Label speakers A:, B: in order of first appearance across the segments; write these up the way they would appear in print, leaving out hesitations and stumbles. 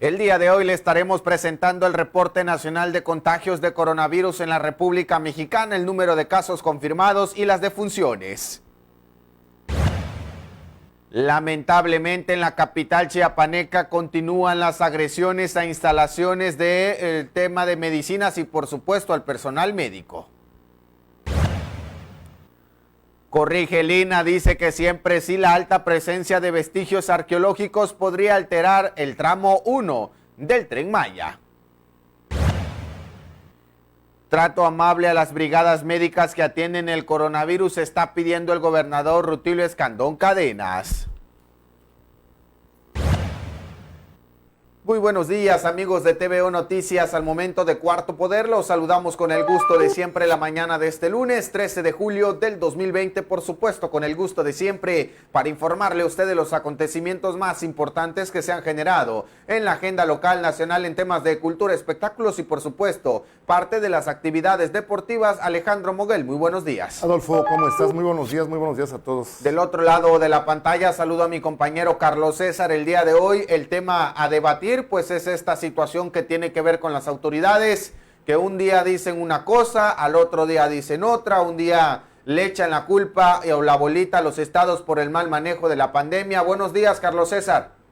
A: El día de hoy le estaremos presentando el reporte nacional de contagios de coronavirus en la República Mexicana, el número de casos confirmados y las defunciones. Lamentablemente en la capital chiapaneca continúan las agresiones a instalaciones del tema de medicinas y por supuesto al personal médico. Corrige Lina, dice que siempre sí la alta presencia de vestigios arqueológicos podría alterar el tramo 1 del Tren Maya. Trato amable a las brigadas médicas que atienden el coronavirus está pidiendo el gobernador Rutilio Escandón Cadenas. Muy buenos días, amigos de TVO Noticias. Al momento de Cuarto Poder, los saludamos con el gusto de siempre la mañana de este lunes 13 de julio del 2020, por supuesto con el gusto de siempre para informarle a usted de los acontecimientos más importantes que se han generado en la agenda local, nacional en temas de cultura, espectáculos y por supuesto parte de las actividades deportivas. Alejandro Moguel, muy buenos días.
B: Adolfo, ¿cómo estás? Muy buenos días a todos.
A: Del otro lado de la pantalla saludo a mi compañero Carlos César. El día de hoy el tema a debatir pues es esta situación que tiene que ver con las autoridades, que un día dicen una cosa, al otro día dicen otra, un día le echan la culpa o la bolita a los estados por el mal manejo de la pandemia. Buenos días, Carlos César.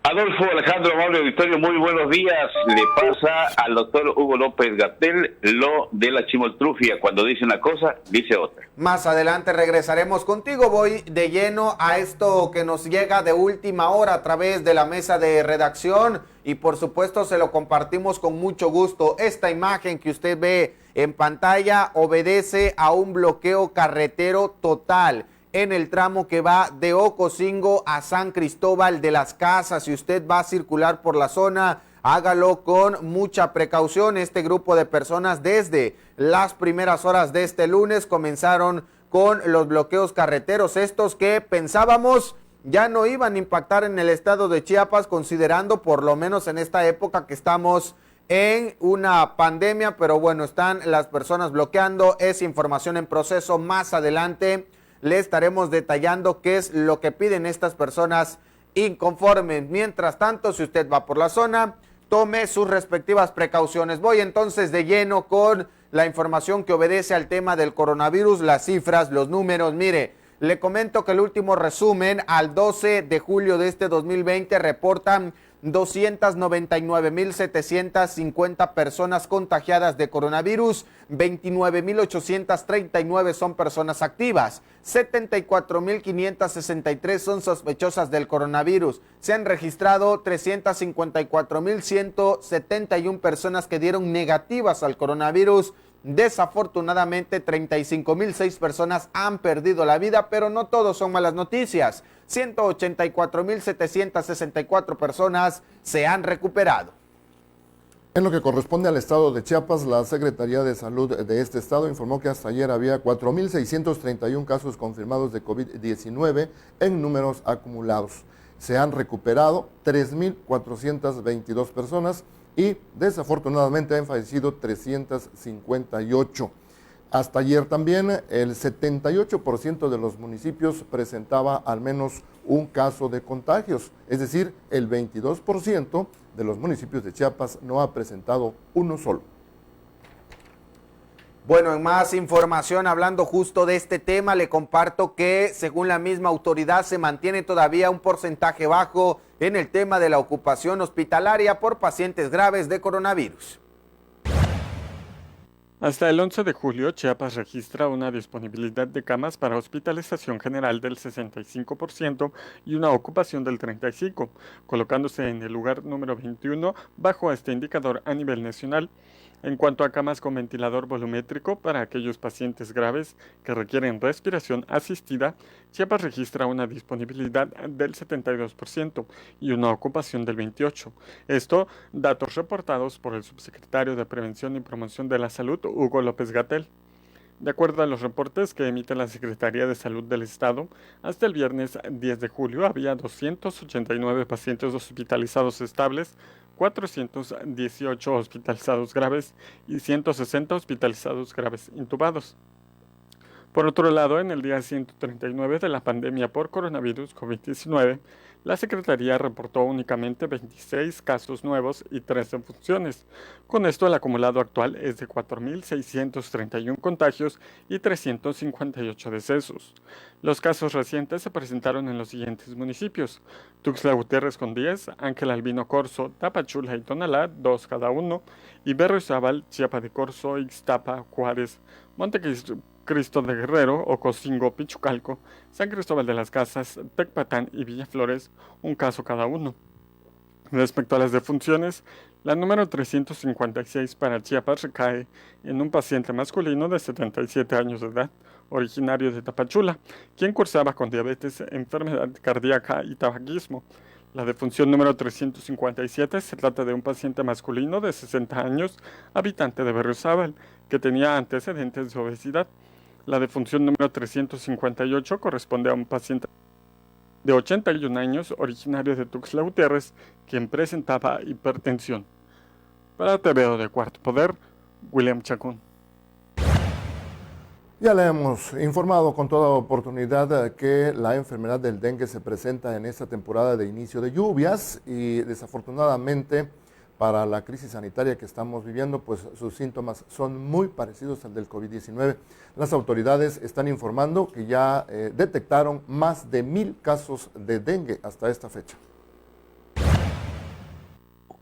C: Adolfo, Alejandro, amable auditorio, muy buenos días. Le pasa al doctor Hugo López-Gatell lo de la chimoltrufia. Cuando dice una cosa, dice otra.
A: Más adelante regresaremos contigo. Voy de lleno a esto que nos llega de última hora a través de la mesa de redacción y por supuesto se lo compartimos con mucho gusto. Esta imagen que usted ve en pantalla obedece a un bloqueo carretero total en el tramo que va de Ocosingo a San Cristóbal de las Casas. Si usted va a circular por la zona, hágalo con mucha precaución. Este grupo de personas desde las primeras horas de este lunes comenzaron con los bloqueos carreteros, estos que pensábamos ya no iban a impactar en el estado de Chiapas, considerando por lo menos en esta época que estamos en una pandemia, pero bueno, están las personas bloqueando. Es información en proceso. Más adelante le estaremos detallando qué es lo que piden estas personas inconformes. Mientras tanto, si usted va por la zona, tome sus respectivas precauciones. Voy entonces de lleno con la información que obedece al tema del coronavirus, las cifras, los números. Mire, le comento que el último resumen al 12 de julio de este 2020 reportan 299,750 personas contagiadas de coronavirus, 29,839 son personas activas, 74,563 son sospechosas del coronavirus. Se han registrado 354,171 personas que dieron negativas al coronavirus. Desafortunadamente, 35,006 personas han perdido la vida, pero no todos son malas noticias. 184,764 personas se han recuperado.
B: En lo que corresponde al estado de Chiapas, la Secretaría de Salud de este estado informó que hasta ayer había 4,631 casos confirmados de COVID-19 en números acumulados. Se han recuperado 3,422 personas y desafortunadamente han fallecido 358. Hasta ayer también el 78% de los municipios presentaba al menos un caso de contagios, es decir, el 22% de los municipios de Chiapas no ha presentado uno solo.
A: Bueno, en más información, hablando justo de este tema, le comparto que según la misma autoridad se mantiene todavía un porcentaje bajo en el tema de la ocupación hospitalaria por pacientes graves de coronavirus.
D: Hasta el 11 de julio, Chiapas registra una disponibilidad de camas para hospitalización general del 65% y una ocupación del 35%, colocándose en el lugar número 21 bajo este indicador a nivel nacional. En cuanto a camas con ventilador volumétrico para aquellos pacientes graves que requieren respiración asistida, Chiapas registra una disponibilidad del 72% y una ocupación del 28%. Esto, datos reportados por el subsecretario de Prevención y Promoción de la Salud, Hugo López-Gatell. De acuerdo a los reportes que emite la Secretaría de Salud del Estado, hasta el viernes 10 de julio había 289 pacientes hospitalizados estables, 418 hospitalizados graves y 160 hospitalizados graves intubados. Por otro lado, en el día 139 de la pandemia por coronavirus COVID-19, la Secretaría reportó únicamente 26 casos nuevos y 3 defunciones. Con esto, el acumulado actual es de 4.631 contagios y 358 decesos. Los casos recientes se presentaron en los siguientes municipios: Tuxtla Gutiérrez con 10, Ángel Albino Corzo, Tapachula y Tonalá, 2 cada uno, y Berriozábal, Chiapa de Corzo, Ixtapa, Juárez, Montecristo de Guerrero, Ocosingo, Pichucalco, San Cristóbal de las Casas, Tecpatán y Villaflores, un caso cada uno. Respecto a las defunciones, la número 356 para Chiapas recae en un paciente masculino de 77 años de edad, originario de Tapachula, quien cursaba con diabetes, enfermedad cardíaca y tabaquismo. La defunción número 357 se trata de un paciente masculino de 60 años, habitante de Berriozábal, que tenía antecedentes de obesidad. La defunción número 358 corresponde a un paciente de 81 años, originario de Tuxtla Gutiérrez, quien presentaba hipertensión. Para TVO de Cuarto Poder, William Chacón.
B: Ya le hemos informado con toda oportunidad que la enfermedad del dengue se presenta en esta temporada de inicio de lluvias y desafortunadamente para la crisis sanitaria que estamos viviendo, pues sus síntomas son muy parecidos al del COVID-19. Las autoridades están informando que ya detectaron más de 1,000 casos de dengue hasta esta fecha.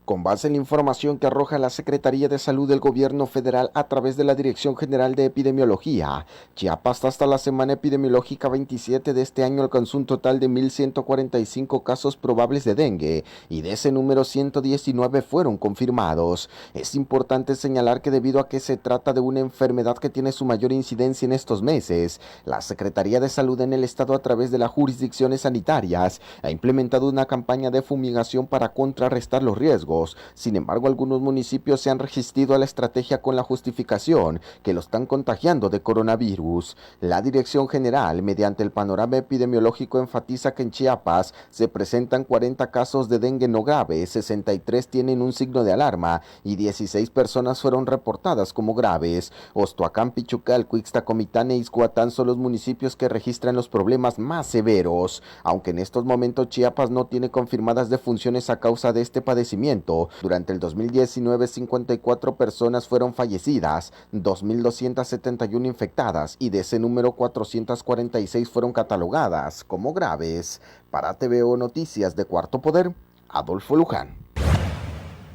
E: Con base en la información que arroja la Secretaría de Salud del Gobierno Federal a través de la Dirección General de Epidemiología, Chiapas hasta la semana epidemiológica 27 de este año alcanzó un total de 1,145 casos probables de dengue y de ese número 119 fueron confirmados. Es importante señalar que debido a que se trata de una enfermedad que tiene su mayor incidencia en estos meses, la Secretaría de Salud en el Estado a través de las jurisdicciones sanitarias ha implementado una campaña de fumigación para contrarrestar los riesgos. Sin embargo, algunos municipios se han resistido a la estrategia con la justificación que lo están contagiando de coronavirus. La Dirección General, mediante el panorama epidemiológico, enfatiza que en Chiapas se presentan 40 casos de dengue no grave, 63 tienen un signo de alarma y 16 personas fueron reportadas como graves. Ostoacán, Pichucalco, Ixtacomitán e Ixhuatán son los municipios que registran los problemas más severos. Aunque en estos momentos Chiapas no tiene confirmadas defunciones a causa de este padecimiento, durante el 2019, 54 personas fueron fallecidas, 2.271 infectadas y de ese número 446 fueron catalogadas como graves. Para TVO Noticias de Cuarto Poder, Adolfo Luján.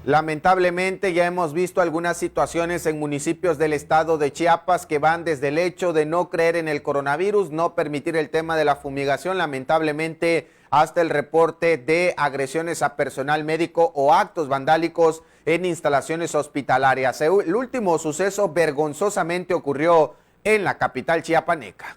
A: Lamentablemente ya hemos visto algunas situaciones en municipios del estado de Chiapas que van desde el hecho de no creer en el coronavirus, no permitir el tema de la fumigación, lamentablemente hasta el reporte de agresiones a personal médico o actos vandálicos en instalaciones hospitalarias. El último suceso vergonzosamente ocurrió en la capital chiapaneca.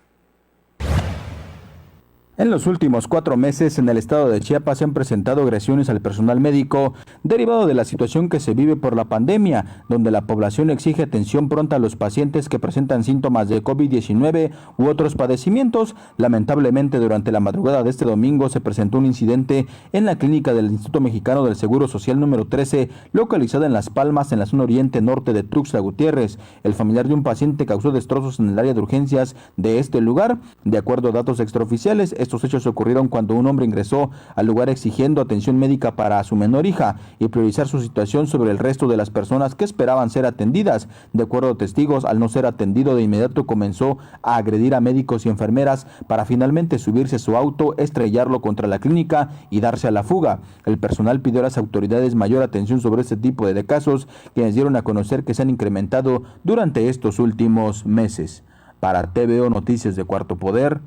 F: En los últimos 4 meses en el estado de Chiapas se han presentado agresiones al personal médico derivado de la situación que se vive por la pandemia, donde la población exige atención pronta a los pacientes que presentan síntomas de COVID-19 u otros padecimientos. Lamentablemente, durante la madrugada de este domingo se presentó un incidente en la clínica del Instituto Mexicano del Seguro Social número 13, localizada en Las Palmas, en la zona oriente norte de Tuxtla Gutiérrez. El familiar de un paciente causó destrozos en el área de urgencias de este lugar. De acuerdo a datos extraoficiales, estos hechos ocurrieron cuando un hombre ingresó al lugar exigiendo atención médica para su menor hija y priorizar su situación sobre el resto de las personas que esperaban ser atendidas. De acuerdo a testigos, al no ser atendido de inmediato comenzó a agredir a médicos y enfermeras para finalmente subirse a su auto, estrellarlo contra la clínica y darse a la fuga. El personal pidió a las autoridades mayor atención sobre este tipo de casos, quienes dieron a conocer que se han incrementado durante estos últimos meses. Para TVO Noticias de Cuarto Poder,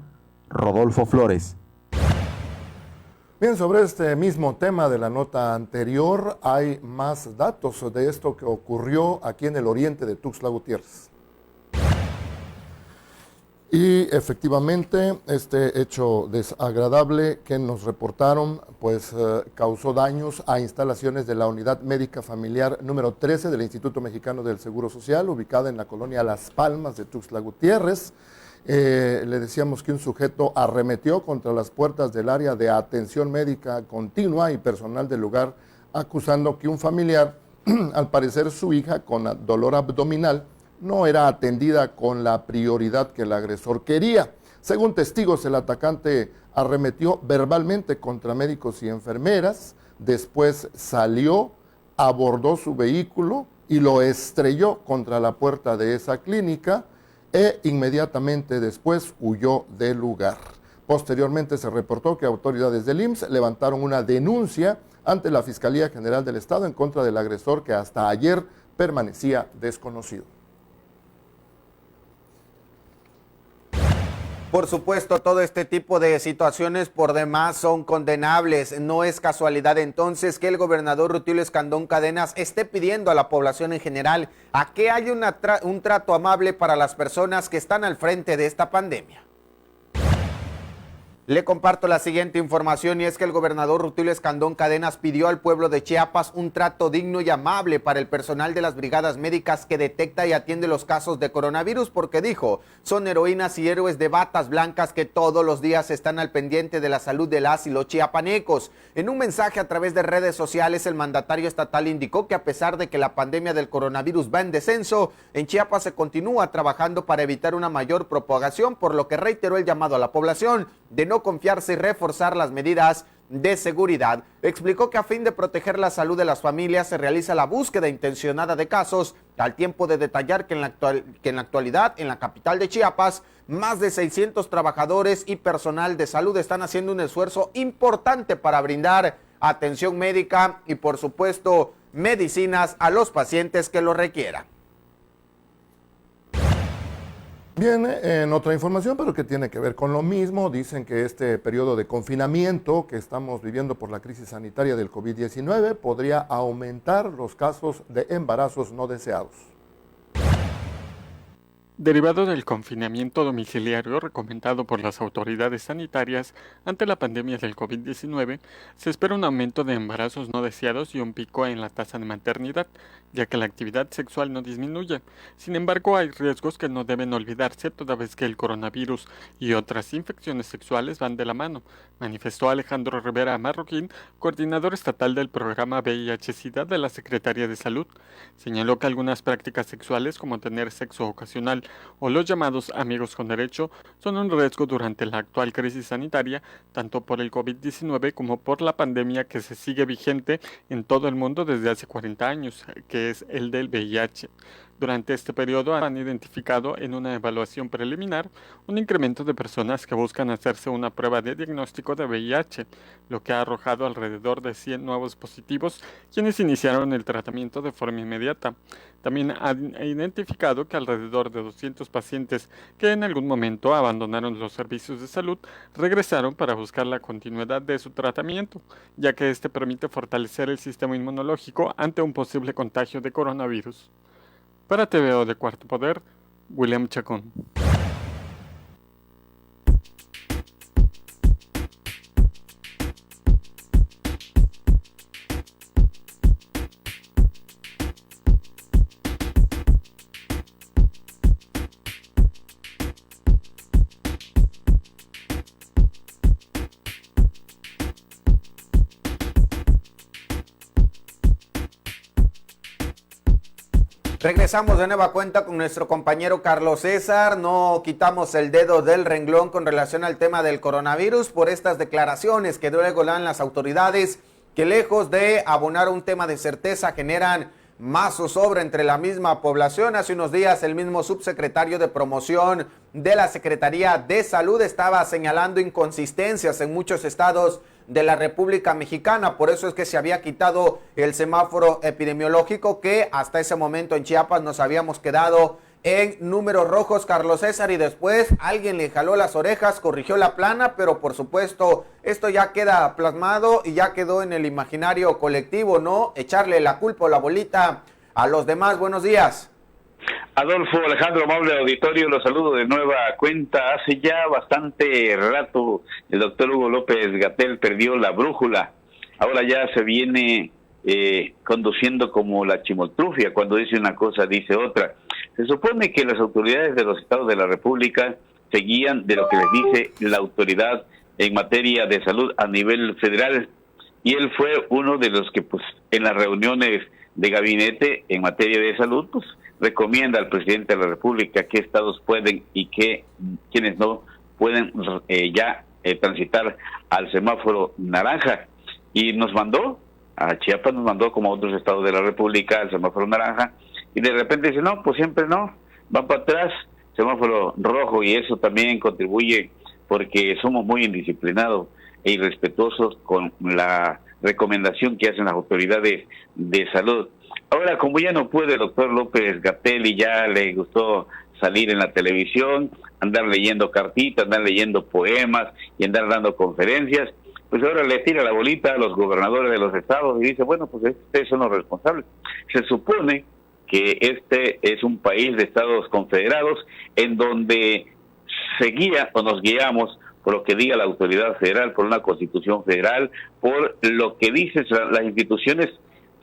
F: Rodolfo Flores.
B: Bien, sobre este mismo tema de la nota anterior, hay más datos de esto que ocurrió aquí en el oriente de Tuxtla Gutiérrez. Y efectivamente, este hecho desagradable que nos reportaron, pues causó daños a instalaciones de la Unidad Médica Familiar número 13 del Instituto Mexicano del Seguro Social, ubicada en la colonia Las Palmas de Tuxtla Gutiérrez. Le decíamos que un sujeto arremetió contra las puertas del área de atención médica continua y personal del lugar, acusando que un familiar, al parecer su hija con dolor abdominal, no era atendida con la prioridad que el agresor quería. Según testigos, el atacante arremetió verbalmente contra médicos y enfermeras, después salió, abordó su vehículo y lo estrelló contra la puerta de esa clínica e inmediatamente después huyó del lugar. Posteriormente se reportó que autoridades del IMSS levantaron una denuncia ante la Fiscalía General del Estado en contra del agresor que hasta ayer permanecía desconocido.
A: Por supuesto, todo este tipo de situaciones por demás son condenables. No es casualidad entonces que el gobernador Rutilio Escandón Cadenas esté pidiendo a la población en general a que haya un trato amable para las personas que están al frente de esta pandemia. Le comparto la siguiente información y es que el gobernador Rutilio Escandón Cadenas pidió al pueblo de Chiapas un trato digno y amable para el personal de las brigadas médicas que detecta y atiende los casos de coronavirus porque dijo, son heroínas y héroes de batas blancas que todos los días están al pendiente de la salud de las y los chiapanecos. En un mensaje a través de redes sociales, el mandatario estatal indicó que a pesar de que la pandemia del coronavirus va en descenso, en Chiapas se continúa trabajando para evitar una mayor propagación, por lo que reiteró el llamado a la población de no confiarse y reforzar las medidas de seguridad. Explicó que a fin de proteger la salud de las familias se realiza la búsqueda intencionada de casos, al tiempo de detallar que en la actualidad en la capital de Chiapas más de 600 trabajadores y personal de salud están haciendo un esfuerzo importante para brindar atención médica y por supuesto medicinas a los pacientes que lo requieran.
B: Bien, en otra información, pero que tiene que ver con lo mismo, dicen que este periodo de confinamiento que estamos viviendo por la crisis sanitaria del COVID-19 podría aumentar los casos de embarazos no deseados.
D: Derivado del confinamiento domiciliario recomendado por las autoridades sanitarias ante la pandemia del COVID-19, se espera un aumento de embarazos no deseados y un pico en la tasa de maternidad, ya que la actividad sexual no disminuye. Sin embargo, hay riesgos que no deben olvidarse toda vez que el coronavirus y otras infecciones sexuales van de la mano, manifestó Alejandro Rivera Marroquín, coordinador estatal del programa VIH-Sida de la Secretaría de Salud. Señaló que algunas prácticas sexuales como tener sexo ocasional o los llamados amigos con derecho son un riesgo durante la actual crisis sanitaria, tanto por el COVID-19 como por la pandemia que se sigue vigente en todo el mundo desde hace 40 años, que es el del VIH. Durante este periodo han identificado en una evaluación preliminar un incremento de personas que buscan hacerse una prueba de diagnóstico de VIH, lo que ha arrojado alrededor de 100 nuevos positivos, quienes iniciaron el tratamiento de forma inmediata. También han identificado que alrededor de 200 pacientes que en algún momento abandonaron los servicios de salud regresaron para buscar la continuidad de su tratamiento, ya que este permite fortalecer el sistema inmunológico ante un posible contagio de coronavirus. Para TVO de Cuarto Poder, William Chacón.
A: Regresamos de nueva cuenta con nuestro compañero Carlos César. No quitamos el dedo del renglón con relación al tema del coronavirus por estas declaraciones que luego dan las autoridades que lejos de abonar un tema de certeza generan más zozobra entre la misma población. Hace unos días el mismo subsecretario de promoción de la Secretaría de Salud estaba señalando inconsistencias en muchos estados de la República Mexicana. Por eso es que se había quitado el semáforo epidemiológico, que hasta ese momento en Chiapas nos habíamos quedado en números rojos, Carlos César, y después alguien le jaló las orejas, corrigió la plana, pero por supuesto esto ya queda plasmado y ya quedó en el imaginario colectivo, ¿no? Echarle la culpa o la bolita a los demás. Buenos días.
C: Adolfo, Alejandro, amable auditorio, los saludo de nueva cuenta. Hace ya bastante rato el doctor Hugo López-Gatell perdió la brújula. Ahora ya se viene conduciendo como la chimoltrufia, cuando dice una cosa dice otra. Se supone que las autoridades de los estados de la República se guían de lo que les dice la autoridad en materia de salud a nivel federal, y él fue uno de los que pues en las reuniones de gabinete en materia de salud pues recomienda al presidente de la República qué estados pueden y quienes no pueden transitar al semáforo naranja, y nos mandó a Chiapas, nos mandó como a otros estados de la República al semáforo naranja, y de repente dice no, pues siempre no, van para atrás, semáforo rojo, y eso también contribuye porque somos muy indisciplinados e irrespetuosos con la recomendación que hacen las autoridades de salud. Ahora, como ya no puede el doctor López-Gatell y ya le gustó salir en la televisión, andar leyendo cartitas, andar leyendo poemas y andar dando conferencias, pues ahora le tira la bolita a los gobernadores de los estados y dice, bueno, pues ustedes son los responsables. Se supone que este es un país de estados confederados en donde se guía o nos guiamos por lo que diga la autoridad federal, por una constitución federal, por lo que dicen las instituciones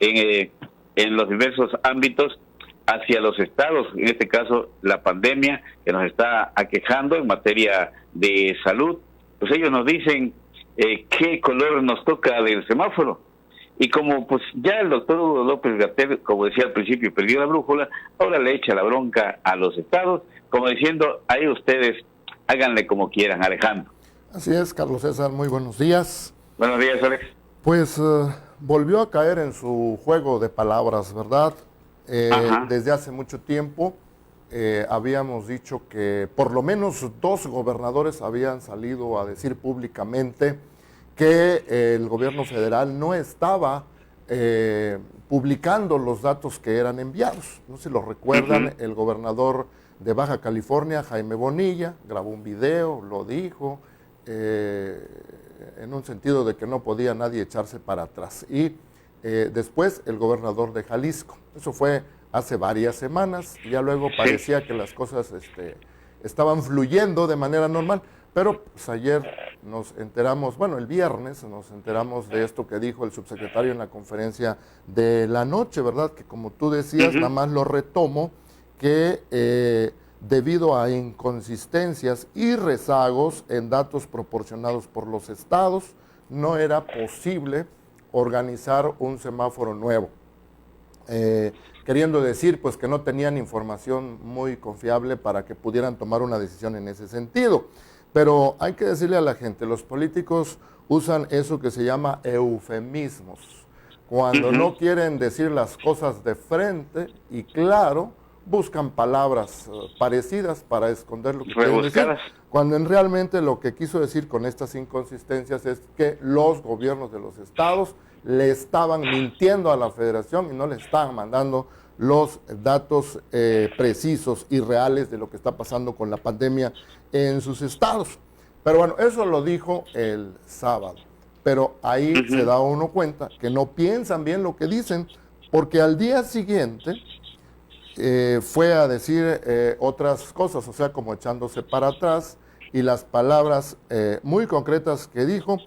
C: en los diversos ámbitos hacia los estados, en este caso la pandemia que nos está aquejando en materia de salud. Pues ellos nos dicen qué color nos toca del semáforo. Y como pues ya el doctor Hugo López-Gatell, como decía al principio, perdió la brújula, ahora le echa la bronca a los estados, como diciendo, ahí ustedes háganle como quieran, Alejandro.
B: Así es, Carlos César, muy buenos días.
C: Buenos días, Alex.
B: Pues volvió a caer en su juego de palabras, ¿verdad? Desde hace mucho tiempo habíamos dicho que por lo menos 2 gobernadores habían salido a decir públicamente que el gobierno federal no estaba publicando los datos que eran enviados. No sé si lo recuerdan, el gobernador de Baja California, Jaime Bonilla, grabó un video, lo dijo, en un sentido de que no podía nadie echarse para atrás. Y después el gobernador de Jalisco. Eso fue hace varias semanas, ya luego parecía que las cosas estaban fluyendo de manera normal, pero pues, ayer nos enteramos, bueno, el viernes nos enteramos de esto que dijo el subsecretario en la conferencia de la noche, ¿verdad? Que como tú decías, nada más lo retomo, que debido a inconsistencias y rezagos en datos proporcionados por los estados, no era posible organizar un semáforo nuevo. Queriendo decir pues que no tenían información muy confiable para que pudieran tomar una decisión en ese sentido. Pero hay que decirle a la gente, los políticos usan eso que se llama eufemismos. Cuando no quieren decir las cosas de frente y claro, buscan palabras parecidas para esconder lo que quieren decir. Cuando realmente lo que quiso decir con estas inconsistencias es que los gobiernos de los estados le estaban mintiendo a la federación y no le estaban mandando los datos precisos y reales de lo que está pasando con la pandemia en sus estados. Pero bueno, eso lo dijo el sábado. Pero ahí se da uno cuenta que no piensan bien lo que dicen, porque al día siguiente fue a decir otras cosas, o sea, como echándose para atrás, y las palabras muy concretas que dijo,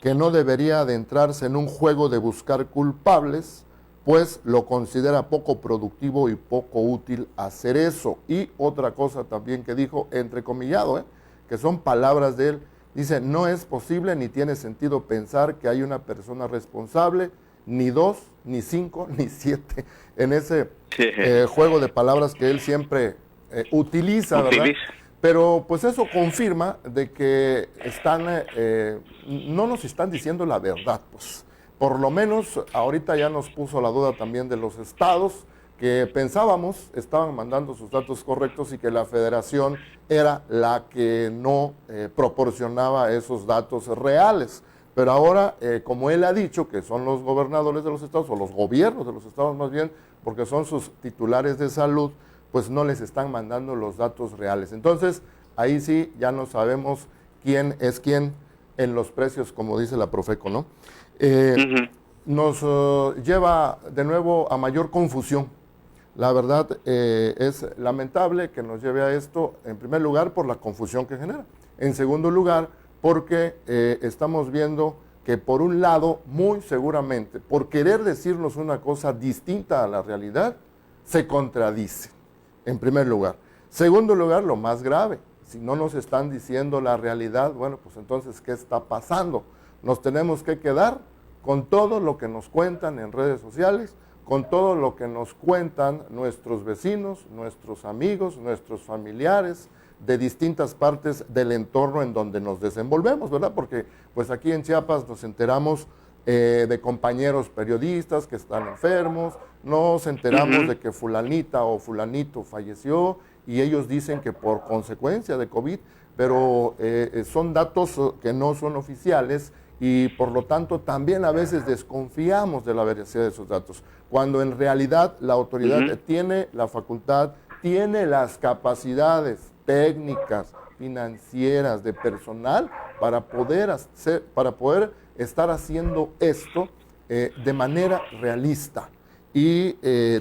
B: que no debería adentrarse en un juego de buscar culpables, pues lo considera poco productivo y poco útil hacer eso. Y otra cosa también que dijo, entrecomillado, que son palabras de él, dice, no es posible ni tiene sentido pensar que hay una persona responsable, ni 2, ni 5, ni 7, en ese juego de palabras que él siempre utiliza, ¿verdad? Pero pues eso confirma de que no nos están diciendo la verdad, pues. Por lo menos ahorita ya nos puso la duda también de los estados, que pensábamos estaban mandando sus datos correctos y que la federación era la que no proporcionaba esos datos reales. Pero ahora, como él ha dicho, que son los gobernadores de los estados, o los gobiernos de los estados más bien, porque son sus titulares de salud, pues no les están mandando los datos reales. Entonces, ahí sí ya no sabemos quién es quién en los precios, como dice la Profeco, ¿no? Nos lleva de nuevo a mayor confusión. La verdad es lamentable que nos lleve a esto, en primer lugar, por la confusión que genera. En segundo lugar, porque estamos viendo que por un lado, muy seguramente, por querer decirnos una cosa distinta a la realidad, se contradice, en primer lugar. Segundo lugar, lo más grave, si no nos están diciendo la realidad, bueno, pues entonces, ¿qué está pasando? Nos tenemos que quedar con todo lo que nos cuentan en redes sociales, con todo lo que nos cuentan nuestros vecinos, nuestros amigos, nuestros familiares, de distintas partes del entorno en donde nos desenvolvemos, ¿verdad? Porque pues aquí en Chiapas nos enteramos de compañeros periodistas que están enfermos, nos enteramos de que fulanita o fulanito falleció y ellos dicen que por consecuencia de COVID, pero son datos que no son oficiales y por lo tanto también a veces desconfiamos de la veracidad de esos datos, cuando en realidad la autoridad tiene la facultad, tiene las capacidades técnicas, financieras, de personal para poder estar haciendo esto de manera realista y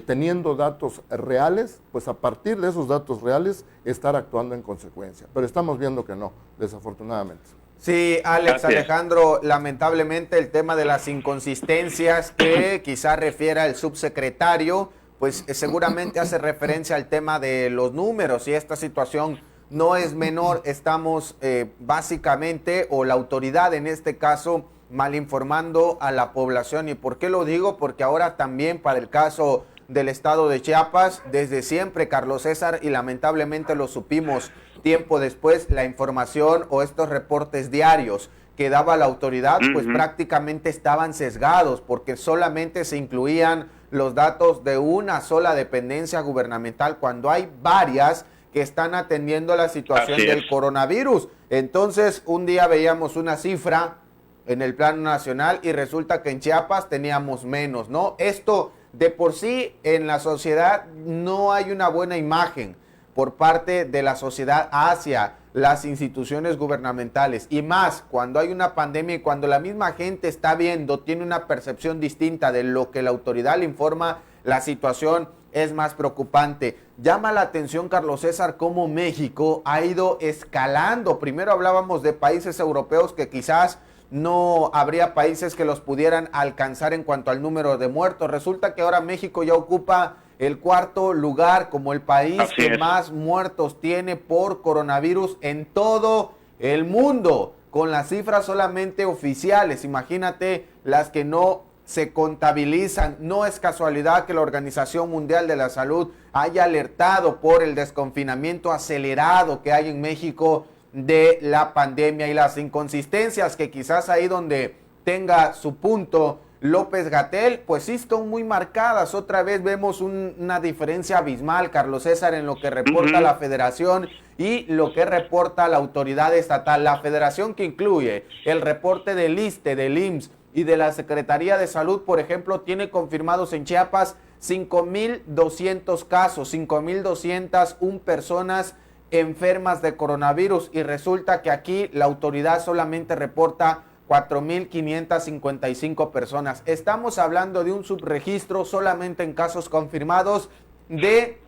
B: teniendo datos reales, pues a partir de esos datos reales estar actuando en consecuencia. Pero estamos viendo que no, desafortunadamente.
A: Sí, Alex, Alejandro, lamentablemente el tema de las inconsistencias que quizá refiera el subsecretario, pues seguramente hace referencia al tema de los números y esta situación no es menor. Estamos básicamente, o la autoridad en este caso, mal informando a la población. ¿Y por qué lo digo? Porque ahora también para el caso del estado de Chiapas, desde siempre, Carlos César, y lamentablemente lo supimos tiempo después, la información o estos reportes diarios que daba la autoridad, pues prácticamente estaban sesgados porque solamente se incluían los datos de una sola dependencia gubernamental cuando hay varias que están atendiendo la situación del coronavirus. Entonces, un día veíamos una cifra en el plano nacional y resulta que en Chiapas teníamos menos, ¿no? Esto de por sí en la sociedad no hay una buena imagen por parte de la sociedad hacia las instituciones gubernamentales y más cuando hay una pandemia y cuando la misma gente está viendo, tiene una percepción distinta de lo que la autoridad le informa, la situación es más preocupante. Llama la atención, Carlos César, cómo México ha ido escalando. Primero hablábamos de países europeos que quizás no habría países que los pudieran alcanzar en cuanto al número de muertos. Resulta que ahora México ya ocupa el cuarto lugar como el país que más muertos tiene por coronavirus en todo el mundo, con las cifras solamente oficiales. Imagínate las que no se contabilizan. No es casualidad que la Organización Mundial de la Salud haya alertado por el desconfinamiento acelerado que hay en México de la pandemia y las inconsistencias que quizás ahí donde tenga su punto López-Gatell, pues sí están muy marcadas. Otra vez vemos una diferencia abismal, Carlos César, en lo que reporta la Federación y lo que reporta la autoridad estatal. La Federación, que incluye el reporte del ISSSTE, del IMSS y de la Secretaría de Salud, por ejemplo, tiene confirmados en Chiapas 5,200 casos, 5,201 personas enfermas de coronavirus, y resulta que aquí la autoridad solamente reporta 4,555 personas. Estamos hablando de un subregistro solamente en casos confirmados de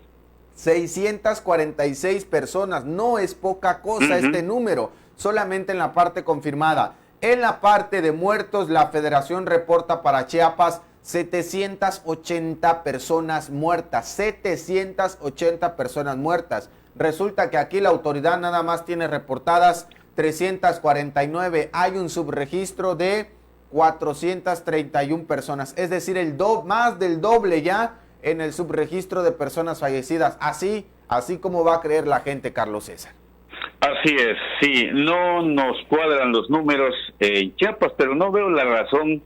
A: 646 personas. No es poca cosa este número, solamente en la parte confirmada. En la parte de muertos, la Federación reporta para Chiapas 780 personas muertas. 780 personas muertas. Resulta que aquí la autoridad nada más tiene reportadas 349. Hay un subregistro de 431 personas, es decir, más del doble ya en el subregistro de personas fallecidas. Así como va a creer la gente, Carlos César.
C: Así es, sí, no nos cuadran los números en Chiapas, pero no veo la razón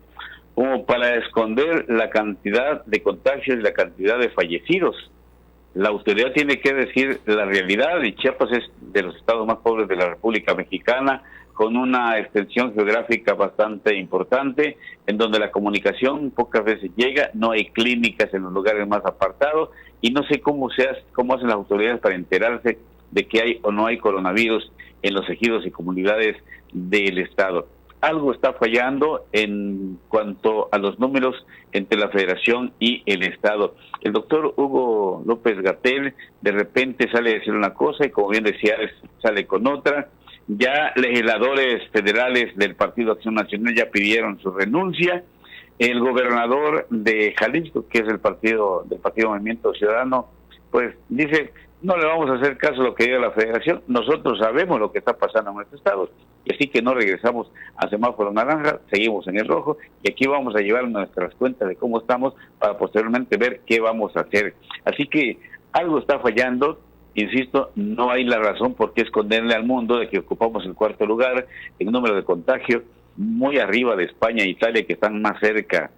C: como para esconder la cantidad de contagios y la cantidad de fallecidos. La autoridad tiene que decir la realidad, y Chiapas es de los estados más pobres de la República Mexicana, con una extensión geográfica bastante importante, en donde la comunicación pocas veces llega, no hay clínicas en los lugares más apartados, y no sé cómo hacen las autoridades para enterarse de que hay o no hay coronavirus en los ejidos y comunidades del estado. Algo está fallando en cuanto a los números entre la Federación y el Estado. El doctor Hugo López-Gatell de repente sale a decir una cosa y, como bien decía, sale con otra. Ya legisladores federales del Partido Acción Nacional ya pidieron su renuncia. El gobernador de Jalisco, que es del Partido Movimiento Ciudadano, pues dice: no le vamos a hacer caso a lo que diga la Federación, nosotros sabemos lo que está pasando en nuestro estado, y así que no regresamos a semáforo naranja, seguimos en el rojo, y aquí vamos a llevar nuestras cuentas de cómo estamos para posteriormente ver qué vamos a hacer. Así que algo está fallando, insisto, no hay la razón por qué esconderle al mundo de que ocupamos el cuarto lugar en número de contagio, muy arriba de España e Italia, que están más cerca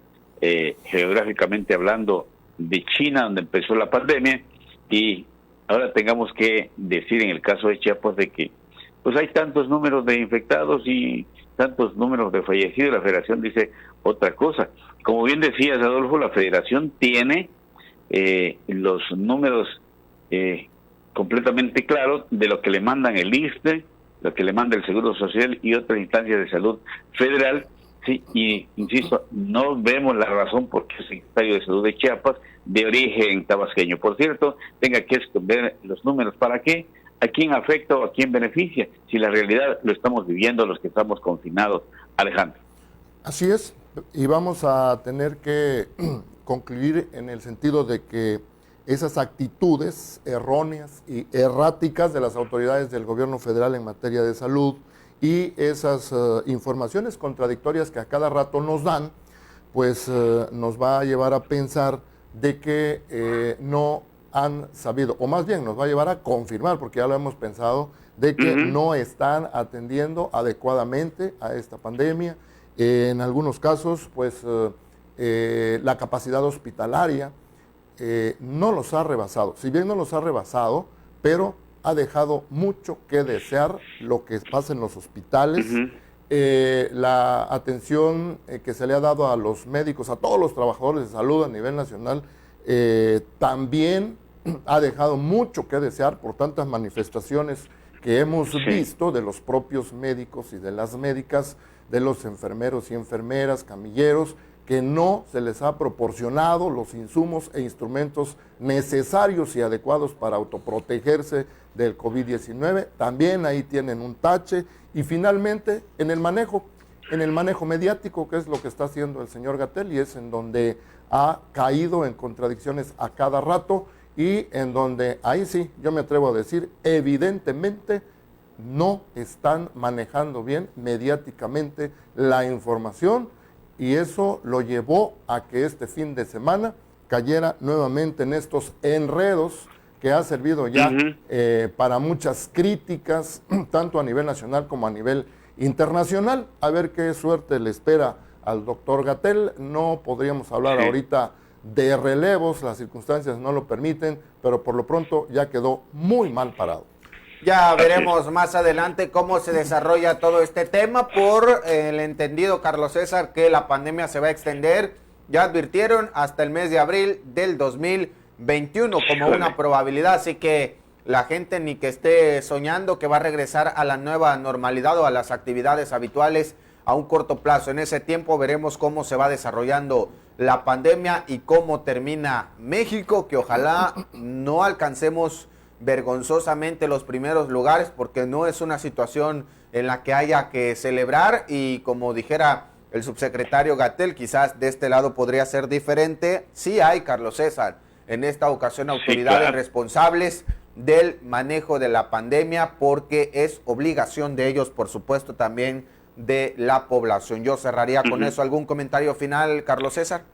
C: geográficamente hablando de China, donde empezó la pandemia, y ahora tengamos que decir en el caso de Chiapas de que pues hay tantos números de infectados y tantos números de fallecidos. La Federación dice otra cosa. Como bien decías, Adolfo, la Federación tiene los números completamente claros de lo que le mandan el ISSSTE, lo que le manda el Seguro Social y otras instancias de salud federal. Sí, y insisto, no vemos la razón por qué el secretario de Salud de Chiapas, de origen tabasqueño, por cierto, tenga que esconder los números. ¿Para qué? ¿A quién afecta o a quién beneficia? Si la realidad lo estamos viviendo los que estamos confinados, Alejandro.
B: Así es, y vamos a tener que concluir en el sentido de que esas actitudes erróneas y erráticas de las autoridades del gobierno federal en materia de salud y esas informaciones contradictorias que a cada rato nos dan, pues nos va a llevar a pensar de que no han sabido, o más bien nos va a llevar a confirmar, porque ya lo hemos pensado, de que no están atendiendo adecuadamente a esta pandemia. En algunos casos, pues la capacidad hospitalaria no los ha rebasado. Si bien no los ha rebasado, pero ha dejado mucho que desear lo que pasa en los hospitales. La atención que se le ha dado a los médicos, a todos los trabajadores de salud a nivel nacional, también ha dejado mucho que desear por tantas manifestaciones que hemos visto de los propios médicos y de las médicas, de los enfermeros y enfermeras, camilleros, que no se les ha proporcionado los insumos e instrumentos necesarios y adecuados para autoprotegerse del COVID-19. También ahí tienen un tache. Y finalmente, en el manejo mediático, que es lo que está haciendo el señor Gatell, y es en donde ha caído en contradicciones a cada rato, y en donde, ahí sí, yo me atrevo a decir, evidentemente no están manejando bien mediáticamente la información, y eso lo llevó a que este fin de semana cayera nuevamente en estos enredos que ha servido ya para muchas críticas, tanto a nivel nacional como a nivel internacional. A ver qué suerte le espera al doctor Gatell. No podríamos hablar ahorita de relevos, las circunstancias no lo permiten, pero por lo pronto ya quedó muy mal parado.
A: Ya veremos más adelante cómo se desarrolla todo este tema. Por el entendido, Carlos César, que la pandemia se va a extender, ya advirtieron, hasta el mes de abril del 2021 como una probabilidad. Así que la gente ni que esté soñando que va a regresar a la nueva normalidad o a las actividades habituales a un corto plazo. En ese tiempo veremos cómo se va desarrollando la pandemia y cómo termina México, que ojalá no alcancemos vergonzosamente los primeros lugares, porque no es una situación en la que haya que celebrar. Y como dijera el subsecretario Gatell, quizás de este lado podría ser diferente. Sí hay, Carlos César, en esta ocasión autoridades responsables del manejo de la pandemia, porque es obligación de ellos, por supuesto, también de la población. Yo cerraría con eso. ¿Algún comentario final, Carlos César?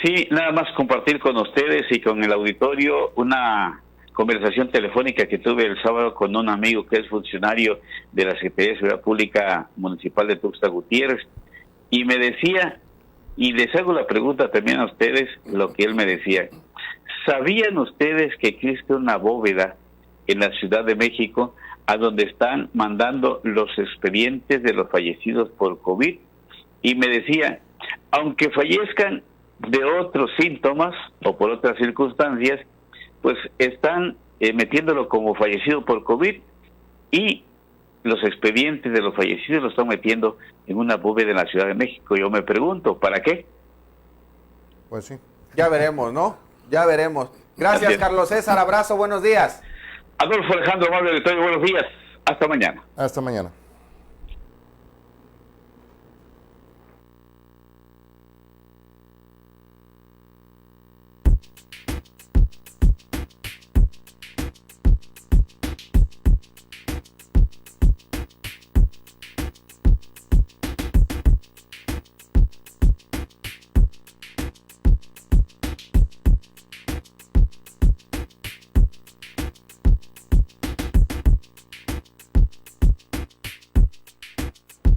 C: Sí, nada más compartir con ustedes y con el auditorio una conversación telefónica que tuve el sábado con un amigo que es funcionario de la Secretaría de Seguridad Pública Municipal de Tuxtla Gutiérrez, y me decía, y les hago la pregunta también a ustedes, lo que él me decía: ¿sabían ustedes que existe una bóveda en la Ciudad de México a donde están mandando los expedientes de los fallecidos por COVID? Y me decía, aunque fallezcan de otros síntomas o por otras circunstancias, pues están metiéndolo como fallecido por COVID, y los expedientes de los fallecidos los están metiendo en una bóveda en la Ciudad de México. Yo me pregunto, ¿para qué?
B: Pues sí.
A: Ya veremos, ¿no? Ya veremos. Gracias, Carlos César. Abrazo, buenos días.
C: Adolfo Alejandro, amable auditorio, buenos días. Hasta mañana.
B: Hasta mañana.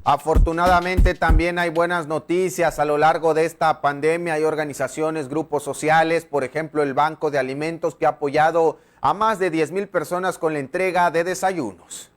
A: Afortunadamente también hay buenas noticias a lo largo de esta pandemia. Hay organizaciones, grupos sociales, por ejemplo el Banco de Alimentos, que ha apoyado a más de 10,000 personas con la entrega de desayunos.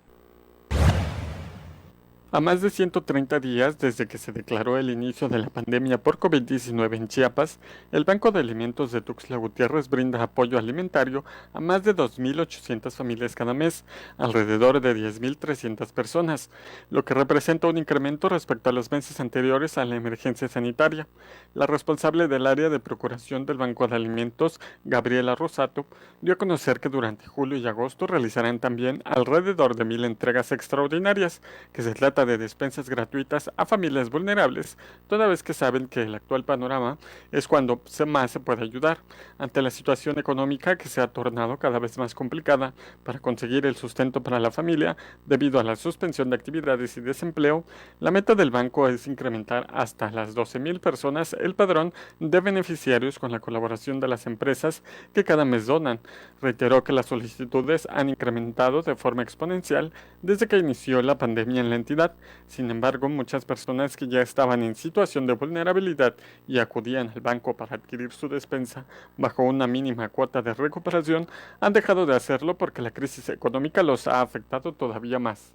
D: A más de 130 días desde que se declaró el inicio de la pandemia por COVID-19 en Chiapas, el Banco de Alimentos de Tuxtla Gutiérrez brinda apoyo alimentario a más de 2,800 familias cada mes, alrededor de 10,300 personas, lo que representa un incremento respecto a los meses anteriores a la emergencia sanitaria. La responsable del área de procuración del Banco de Alimentos, Gabriela Rosato, dio a conocer que durante julio y agosto realizarán también alrededor de 1,000 entregas extraordinarias, que se trata de despensas gratuitas a familias vulnerables, toda vez que saben que el actual panorama es cuando más se puede ayudar. Ante la situación económica que se ha tornado cada vez más complicada para conseguir el sustento para la familia debido a la suspensión de actividades y desempleo, la meta del banco es incrementar hasta las 12,000 personas el padrón de beneficiarios con la colaboración de las empresas que cada mes donan. Reiteró que las solicitudes han incrementado de forma exponencial desde que inició la pandemia en la entidad. Sin embargo, muchas personas que ya estaban en situación de vulnerabilidad y acudían al banco para adquirir su despensa bajo una mínima cuota de recuperación han dejado de hacerlo porque la crisis económica los ha afectado todavía más.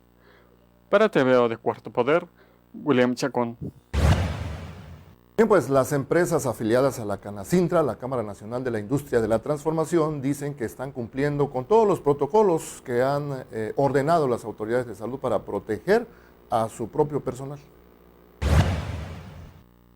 D: Para TVO de Cuarto Poder, William Chacón.
B: Bien, pues las empresas afiliadas a la Canacintra, la Cámara Nacional de la Industria de la Transformación, dicen que están cumpliendo con todos los protocolos que han ordenado las autoridades de salud para proteger a su propio personal.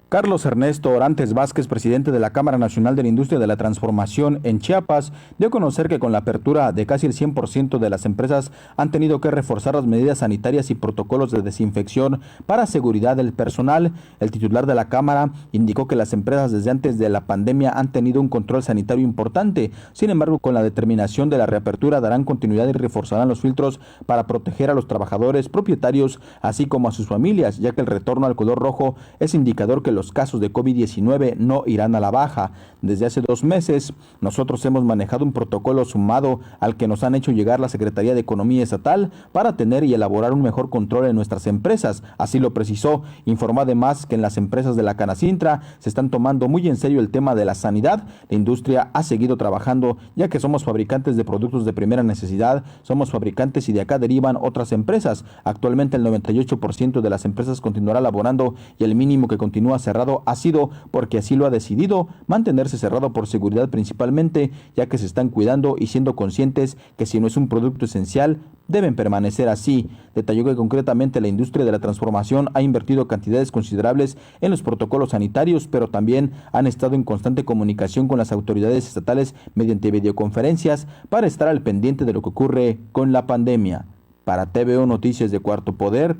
F: Carlos Ernesto Orantes Vázquez, presidente de la Cámara Nacional de la Industria de la Transformación en Chiapas, dio a conocer que con la apertura de casi el 100% de las empresas han tenido que reforzar las medidas sanitarias y protocolos de desinfección para seguridad del personal. El titular de la Cámara indicó que las empresas desde antes de la pandemia han tenido un control sanitario importante. Sin embargo, con la determinación de la reapertura darán continuidad y reforzarán los filtros para proteger a los trabajadores, propietarios, así como a sus familias, ya que el retorno al color rojo es indicador que los casos de COVID-19 no irán a la baja. Desde hace 2 meses, nosotros hemos manejado un protocolo sumado al que nos han hecho llegar la Secretaría de Economía Estatal para tener y elaborar un mejor control en nuestras empresas. Así lo precisó. Informó además que en las empresas de la Canacintra se están tomando muy en serio el tema de la sanidad. La industria ha seguido trabajando, ya que somos fabricantes de productos de primera necesidad, somos fabricantes y de acá derivan otras empresas. Actualmente el 98% de las empresas continuará laborando y el mínimo que continúa cerrado ha sido porque así lo ha decidido, mantenerse cerrado por seguridad principalmente, ya que se están cuidando y siendo conscientes que si no es un producto esencial, deben permanecer así. Detalló que concretamente la industria de la transformación ha invertido cantidades considerables en los protocolos sanitarios, pero también han estado en constante comunicación con las autoridades estatales mediante videoconferencias para estar al pendiente de lo que ocurre con la pandemia. Para TVO Noticias de Cuarto Poder,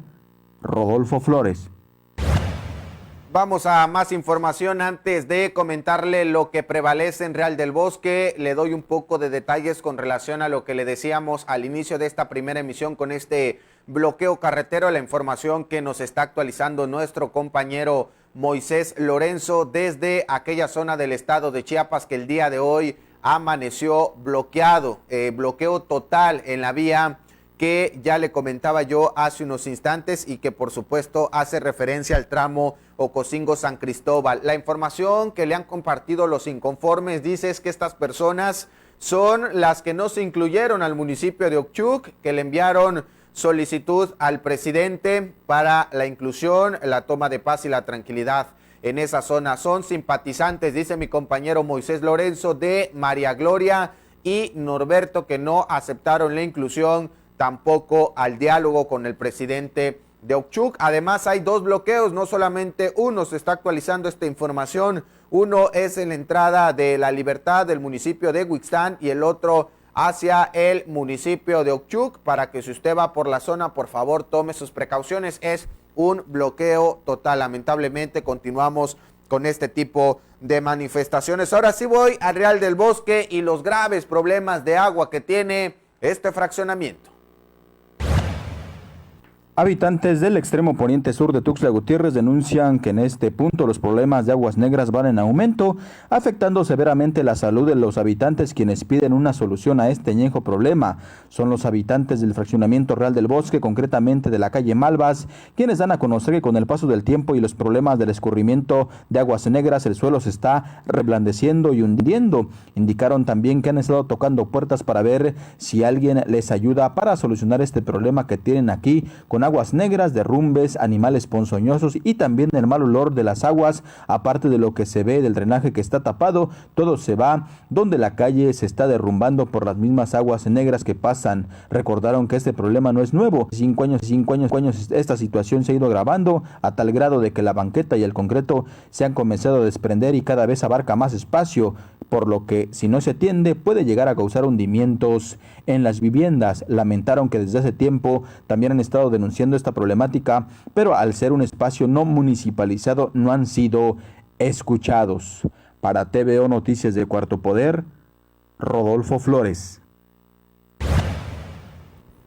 F: Rodolfo Flores.
A: Vamos a más información. Antes de comentarle lo que prevalece en Real del Bosque, le doy un poco de detalles con relación a lo que le decíamos al inicio de esta primera emisión con este bloqueo carretero. La información que nos está actualizando nuestro compañero Moisés Lorenzo desde aquella zona del estado de Chiapas que el día de hoy amaneció bloqueado, bloqueo total en la vía que ya le comentaba yo hace unos instantes y que por supuesto hace referencia al tramo Ocosingo-San Cristóbal. La información que le han compartido los inconformes dice es que estas personas son las que no se incluyeron al municipio de Ochuc, que le enviaron solicitud al presidente para la inclusión, la toma de paz y la tranquilidad en esa zona. Son simpatizantes, dice mi compañero Moisés Lorenzo, de María Gloria y Norberto, que no aceptaron la inclusión, tampoco al diálogo con el presidente de Ochuc. Además hay dos bloqueos, no solamente uno, se está actualizando esta información. Uno es en la entrada de La Libertad del municipio de Huixtán y el otro hacia el municipio de Ochuc, para que si usted va por la zona, por favor tome sus precauciones. Es un bloqueo total. Lamentablemente continuamos con este tipo de manifestaciones. Ahora sí voy a Real del Bosque y los graves problemas de agua que tiene este fraccionamiento.
F: Habitantes del extremo poniente sur de Tuxtla Gutiérrez denuncian que en este punto los problemas de aguas negras van en aumento, afectando severamente la salud de los habitantes, quienes piden una solución a este añejo problema. Son los habitantes del fraccionamiento Real del Bosque, concretamente de la calle Malvas, quienes dan a conocer que con el paso del tiempo y los problemas del escurrimiento de aguas negras, el suelo se está reblandeciendo y hundiendo. Indicaron también que han estado tocando puertas para ver si alguien les ayuda para solucionar este problema que tienen aquí, con aguas negras, derrumbes, animales ponzoñosos y también el mal olor de las aguas. Aparte de lo que se ve del drenaje que está tapado, todo se va donde la calle se está derrumbando por las mismas aguas negras que pasan. Recordaron que este problema no es nuevo. 5 años esta situación se ha ido agravando a tal grado de que la banqueta y el concreto se han comenzado a desprender y cada vez abarca más espacio, por lo que si no se atiende puede llegar a causar hundimientos en las viviendas. Lamentaron que desde hace tiempo también han estado denunciando esta problemática, pero al ser un espacio no municipalizado no han sido escuchados. Para TVO Noticias de Cuarto Poder, Rodolfo Flores.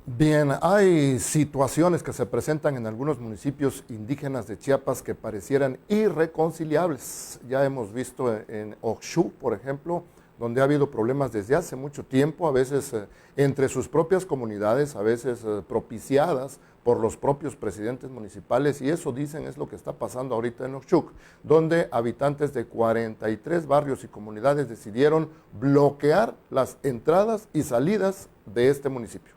B: Bien, hay situaciones que se presentan en algunos municipios indígenas de Chiapas que parecieran irreconciliables. Ya hemos visto en Oxú, por ejemplo, donde ha habido problemas desde hace mucho tiempo, a veces entre sus propias comunidades, a veces propiciadas por los propios presidentes municipales, y eso dicen es lo que está pasando ahorita en Oxchuc, donde habitantes de 43 barrios y comunidades decidieron bloquear las entradas y salidas de este municipio.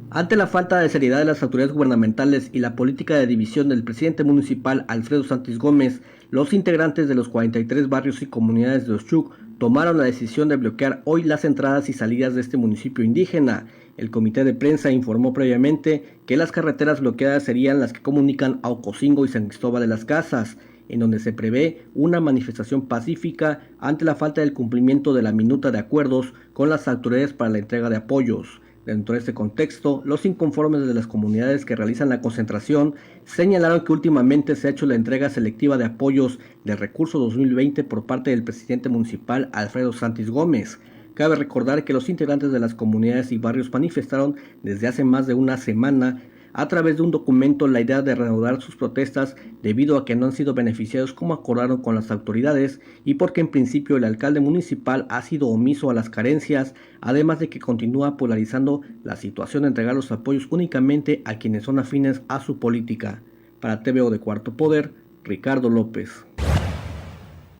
G: Ante la falta de seriedad de las autoridades gubernamentales y la política de división del presidente municipal Alfredo Santis Gómez, los integrantes de los 43 barrios y comunidades de Oxchuc tomaron la decisión de bloquear hoy las entradas y salidas de este municipio indígena. El comité de prensa informó previamente que las carreteras bloqueadas serían las que comunican a Ocosingo y San Cristóbal de las Casas, en donde se prevé una manifestación pacífica ante la falta del cumplimiento de la minuta de acuerdos con las autoridades para la entrega de apoyos. Dentro de este contexto, los inconformes de las comunidades que realizan la concentración señalaron que últimamente se ha hecho la entrega selectiva de apoyos del recurso 2020 por parte del presidente municipal Alfredo Santis Gómez. Cabe recordar que los integrantes de las comunidades y barrios manifestaron desde hace más de una semana a través de un documento la idea de reanudar sus protestas debido a que no han sido beneficiados como acordaron con las autoridades y porque en principio el alcalde municipal ha sido omiso a las carencias, además de que continúa polarizando la situación de entregar los apoyos únicamente a quienes son afines a su política. Para TVO de Cuarto Poder, Ricardo López.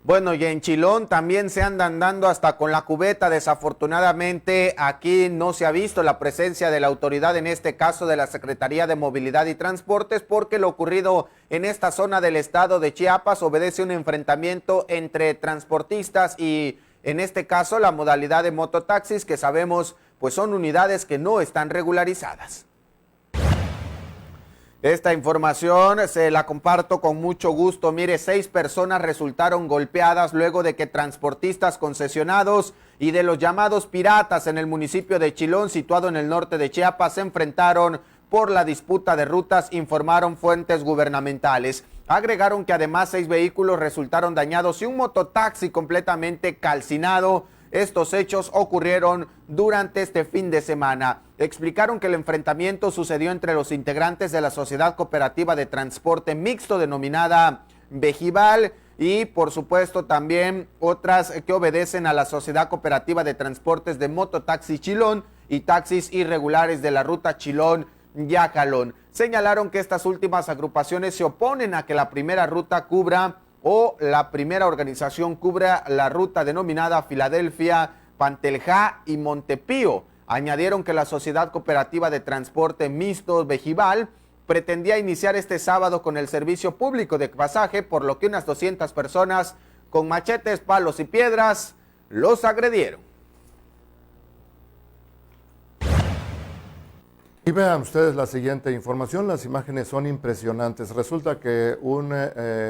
A: Bueno, y en Chilón también se andan dando hasta con la cubeta. Desafortunadamente aquí no se ha visto la presencia de la autoridad, en este caso de la Secretaría de Movilidad y Transportes, porque lo ocurrido en esta zona del estado de Chiapas obedece a un enfrentamiento entre transportistas y en este caso la modalidad de mototaxis, que sabemos pues son unidades que no están regularizadas. Esta información se la comparto con mucho gusto. Mire, 6 personas resultaron golpeadas luego de que transportistas concesionados y de los llamados piratas en el municipio de Chilón, situado en el norte de Chiapas, se enfrentaron por la disputa de rutas, informaron fuentes gubernamentales. Agregaron que además 6 vehículos resultaron dañados y un mototaxi completamente calcinado. Estos hechos ocurrieron durante este fin de semana. Explicaron que el enfrentamiento sucedió entre los integrantes de la Sociedad Cooperativa de Transporte Mixto denominada Vejival y por supuesto también otras que obedecen a la Sociedad Cooperativa de Transportes de Mototaxi Chilón y taxis irregulares de la ruta Chilón-Yajalón. Señalaron que estas últimas agrupaciones se oponen a que la primera ruta cubra o la primera organización cubra la ruta denominada Filadelfia, Panteljá y Montepío. Añadieron que la Sociedad Cooperativa de Transporte Mixto Vejival pretendía iniciar este sábado con el servicio público de pasaje, por lo que unas 200 personas con machetes, palos y piedras los agredieron.
B: Y vean ustedes la siguiente información, las imágenes son impresionantes. Resulta que un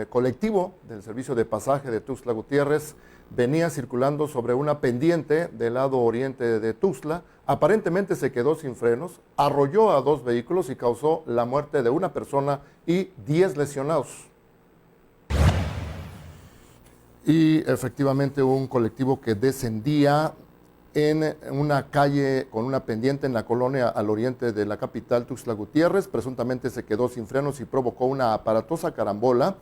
B: colectivo del servicio de pasaje de Tuxtla Gutiérrez venía circulando sobre una pendiente del lado oriente de Tuxtla, aparentemente se quedó sin frenos, arrolló a 2 vehículos y causó la muerte de una persona y 10 lesionados. Y efectivamente un colectivo que descendía en una calle con una pendiente en la colonia al oriente de la capital Tuxtla Gutiérrez, presuntamente se quedó sin frenos y provocó una aparatosa carambola,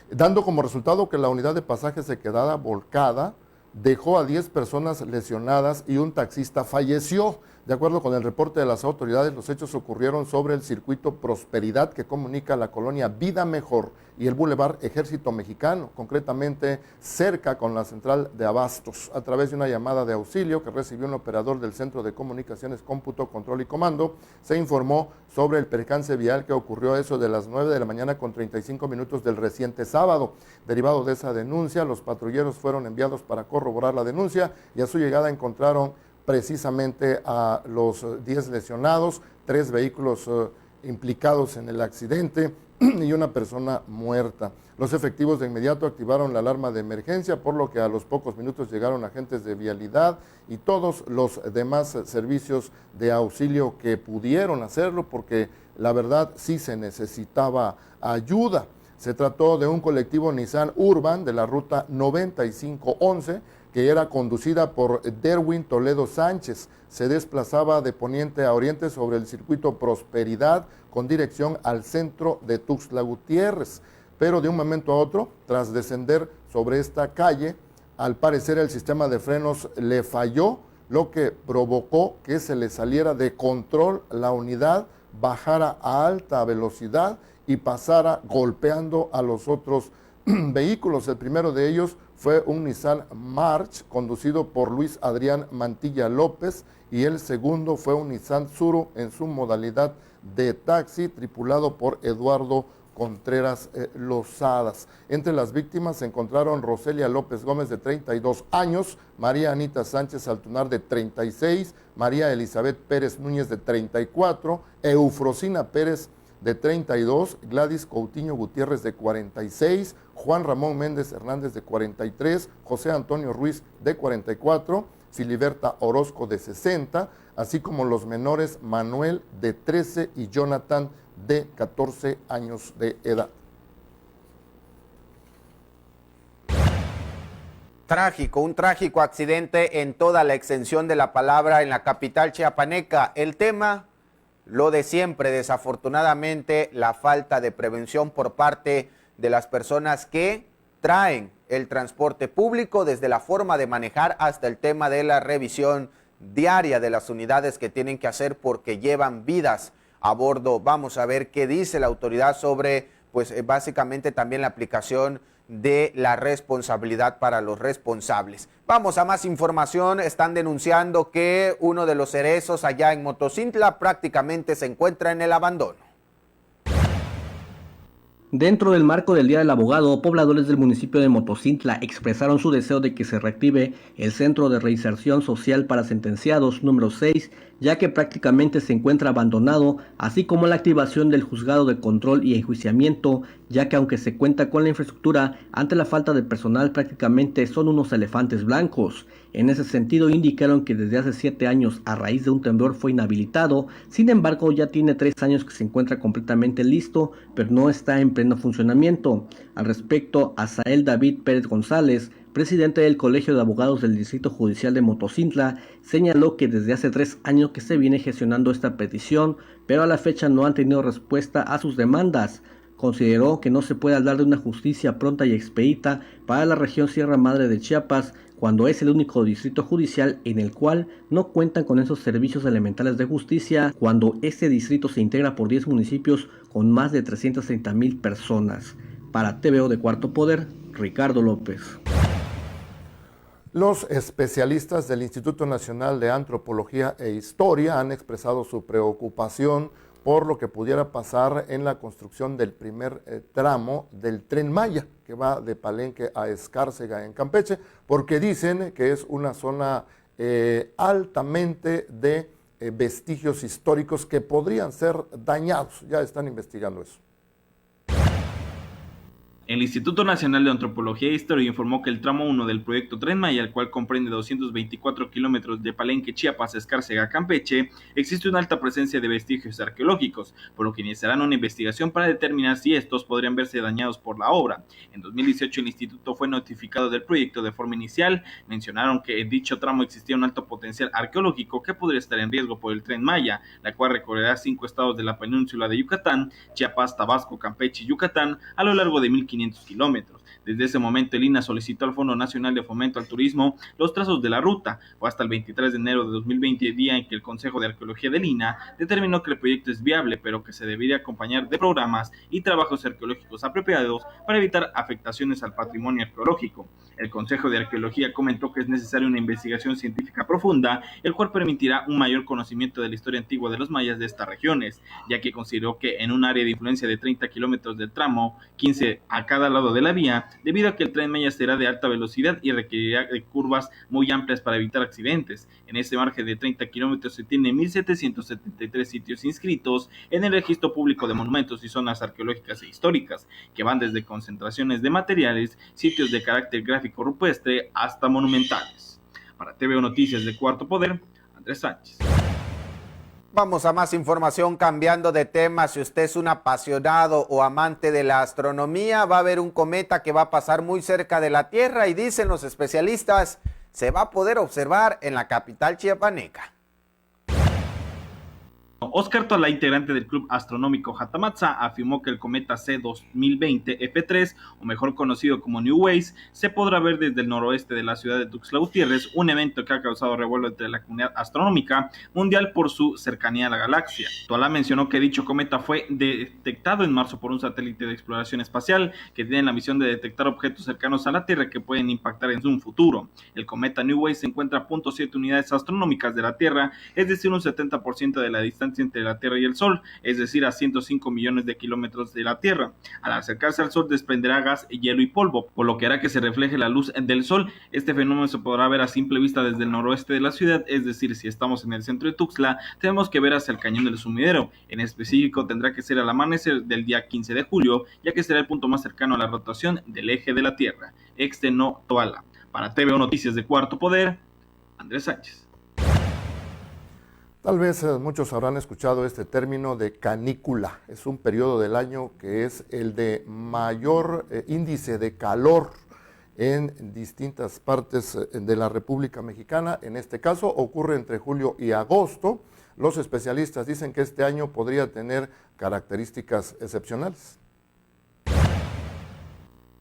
B: dando como resultado que la unidad de pasaje se quedara volcada, dejó a 10 personas lesionadas y un taxista falleció. De acuerdo con el reporte de las autoridades, los hechos ocurrieron sobre el circuito Prosperidad que comunica la colonia Vida Mejor y el Boulevard Ejército Mexicano, concretamente cerca con la central de Abastos. A través de una llamada de auxilio que recibió un operador del Centro de Comunicaciones, Cómputo, Control y Comando, se informó sobre el percance vial que ocurrió a eso de las 9 de la mañana con 35 minutos del reciente sábado. Derivado de esa denuncia, los patrulleros fueron enviados para corroborar la denuncia y a su llegada encontraron precisamente a los 10 lesionados, 3 vehículos implicados en el accidente y una persona muerta. Los efectivos de inmediato activaron la alarma de emergencia, por lo que a los pocos minutos llegaron agentes de vialidad y todos los demás servicios de auxilio que pudieron hacerlo, porque la verdad sí se necesitaba ayuda. Se trató de un colectivo Nissan Urban de la ruta 9511, que era conducida por Derwin Toledo Sánchez. Se desplazaba de poniente a oriente sobre el circuito Prosperidad con dirección al centro de Tuxtla Gutiérrez. Pero de un momento a otro, tras descender sobre esta calle, al parecer el sistema de frenos le falló, lo que provocó que se le saliera de control la unidad, bajara a alta velocidad y pasara golpeando a los otros vehículos. El primero de ellos fue un Nissan March conducido por Luis Adrián Mantilla López y el segundo fue un Nissan Tsuru en su modalidad de taxi tripulado por Eduardo Contreras Lozadas. Entre las víctimas se encontraron Roselia López Gómez de 32 años, María Anita Sánchez Altunar de 36, María Elizabeth Pérez Núñez de 34, Eufrosina Pérez de 32, Gladys Coutinho Gutiérrez de 46, Juan Ramón Méndez Hernández de 43, José Antonio Ruiz de 44, Filiberta Orozco de 60, así como los menores Manuel de 13 y Jonathan de 14 años de edad.
A: Trágico, un trágico accidente en toda la extensión de la palabra en la capital chiapaneca. El tema, lo de siempre, desafortunadamente, la falta de prevención por parte de las personas que traen el transporte público, desde la forma de manejar hasta el tema de la revisión diaria de las unidades que tienen que hacer porque llevan vidas a bordo. Vamos a ver qué dice la autoridad sobre, pues básicamente también la aplicación de la responsabilidad para los responsables. Vamos a más información. Están denunciando que uno de los cerezos allá en Motocintla prácticamente se encuentra en el abandono.
G: Dentro del marco del Día del Abogado, pobladores del municipio de Motocintla expresaron su deseo de que se reactive el Centro de Reinserción Social para Sentenciados número 6, ya que prácticamente se encuentra abandonado, así como la activación del Juzgado de Control y Enjuiciamiento, ya que aunque se cuenta con la infraestructura, ante la falta de personal prácticamente son unos elefantes blancos. En ese sentido indicaron que desde hace 7 años a raíz de un temblor fue inhabilitado, sin embargo ya tiene 3 años que se encuentra completamente listo, pero no está en pleno funcionamiento. Al respecto, Asael David Pérez González, presidente del Colegio de Abogados del Distrito Judicial de Motocintla, señaló que desde hace 3 años que se viene gestionando esta petición, pero a la fecha no han tenido respuesta a sus demandas. Consideró que no se puede hablar de una justicia pronta y expedita para la región Sierra Madre de Chiapas, cuando es el único distrito judicial en el cual no cuentan con esos servicios elementales de justicia, cuando este distrito se integra por 10 municipios con más de 330,000 personas. Para TVO de Cuarto Poder, Ricardo López.
B: Los especialistas del Instituto Nacional de Antropología e Historia han expresado su preocupación por lo que pudiera pasar en la construcción del primer tramo del Tren Maya, que va de Palenque a Escárcega en Campeche, porque dicen que es una zona altamente de vestigios históricos que podrían ser dañados. Ya están investigando eso.
H: El Instituto Nacional de Antropología e Historia informó que el tramo 1 del proyecto Tren Maya, el cual comprende 224 kilómetros de Palenque, Chiapas, Escárcega, Campeche, existe una alta presencia de vestigios arqueológicos, por lo que iniciarán una investigación para determinar si estos podrían verse dañados por la obra. En 2018 el instituto fue notificado del proyecto de forma inicial. Mencionaron que en dicho tramo existía un alto potencial arqueológico que podría estar en riesgo por el Tren Maya, la cual recorrerá 5 estados de la península de Yucatán, Chiapas, Tabasco, Campeche y Yucatán, a lo largo de 1,500 kilómetros. Desde ese momento el INAH solicitó al Fondo Nacional de Fomento al Turismo los trazos de la ruta. Fue hasta el 23 de enero de 2020, día en que el Consejo de Arqueología del INAH determinó que el proyecto es viable, pero que se debería acompañar de programas y trabajos arqueológicos apropiados para evitar afectaciones al patrimonio arqueológico. El Consejo de Arqueología comentó que es necesaria una investigación científica profunda, el cual permitirá un mayor conocimiento de la historia antigua de los mayas de estas regiones, ya que consideró que en un área de influencia de 30 kilómetros del tramo, 15 a cada lado de la vía, debido a que el Tren Maya será de alta velocidad y requerirá de curvas muy amplias para evitar accidentes. En ese margen de 30 kilómetros se tiene 1,773 sitios inscritos en el Registro Público de Monumentos y Zonas Arqueológicas e Históricas, que van desde concentraciones de materiales, sitios de carácter gráfico rupestre, hasta monumentales. Para TVO Noticias de Cuarto Poder, Andrés Sánchez.
A: Vamos a más información cambiando de tema. Si usted es un apasionado o amante de la astronomía, va a haber un cometa que va a pasar muy cerca de la Tierra y dicen los especialistas, se va a poder observar en la capital chiapaneca.
H: Oscar Tola, integrante del Club Astronómico Hatamatsa, afirmó que el cometa C2020 F3, o mejor conocido como New Waze, se podrá ver desde el noroeste de la ciudad de Tuxtla Gutiérrez, un evento que ha causado revuelo entre la comunidad astronómica mundial por su cercanía a la galaxia. Tola mencionó que dicho cometa fue detectado en marzo por un satélite de exploración espacial que tiene la misión de detectar objetos cercanos a la Tierra que pueden impactar en un futuro. El cometa New Waze se encuentra a 0.7 unidades astronómicas de la Tierra, es decir, un 70% de la distancia entre la Tierra y el Sol, es decir, a 105 millones de kilómetros de la Tierra. Al acercarse al Sol desprenderá gas, hielo y polvo, por lo que hará que se refleje la luz del Sol. Este fenómeno se podrá ver a simple vista desde el noroeste de la ciudad, es decir, si estamos en el centro de Tuxtla, tenemos que ver hacia el cañón del Sumidero. En específico, tendrá que ser al amanecer del día 15 de julio, ya que será el punto más cercano a la rotación del eje de la Tierra. Exteno Toala. Para TVO Noticias de Cuarto Poder, Andrés Sánchez.
B: Tal vez muchos habrán escuchado este término de canícula. Es un periodo del año que es el de mayor índice de calor en distintas partes de la República Mexicana. En este caso ocurre entre julio y agosto. Los especialistas dicen que este año podría tener características excepcionales.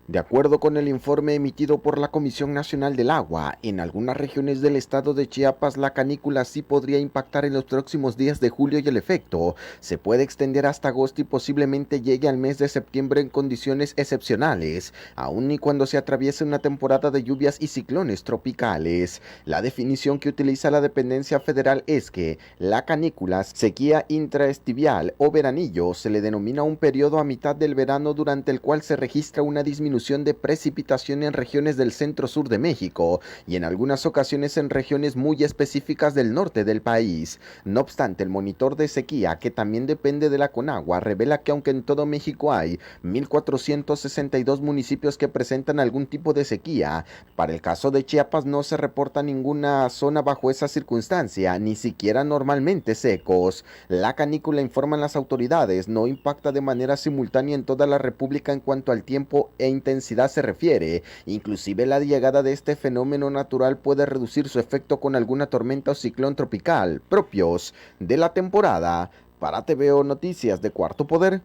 E: De acuerdo con el informe emitido por la Comisión Nacional del Agua, en algunas regiones del estado de Chiapas la canícula sí podría impactar en los próximos días de julio y el efecto se puede extender hasta agosto y posiblemente llegue al mes de septiembre en condiciones excepcionales, aun y cuando se atraviese una temporada de lluvias y ciclones tropicales. La definición que utiliza la dependencia federal es que la canícula, sequía intraestival o veranillo, se le denomina un periodo a mitad del verano durante el cual se registra una disminución de precipitación en regiones del centro-sur de México y en algunas ocasiones en regiones muy específicas del norte del país. No obstante, el monitor de sequía, que también depende de la Conagua, revela que aunque en todo México hay 1,462 municipios que presentan algún tipo de sequía, para el caso de Chiapas no se reporta ninguna zona bajo esa circunstancia, ni siquiera normalmente secos. La canícula, informan las autoridades, no impacta de manera simultánea en toda la República en cuanto al tiempo e intensidad se refiere, inclusive la llegada de este fenómeno natural puede reducir su efecto con alguna tormenta o ciclón tropical propios de la temporada. Para TVO Noticias de Cuarto Poder,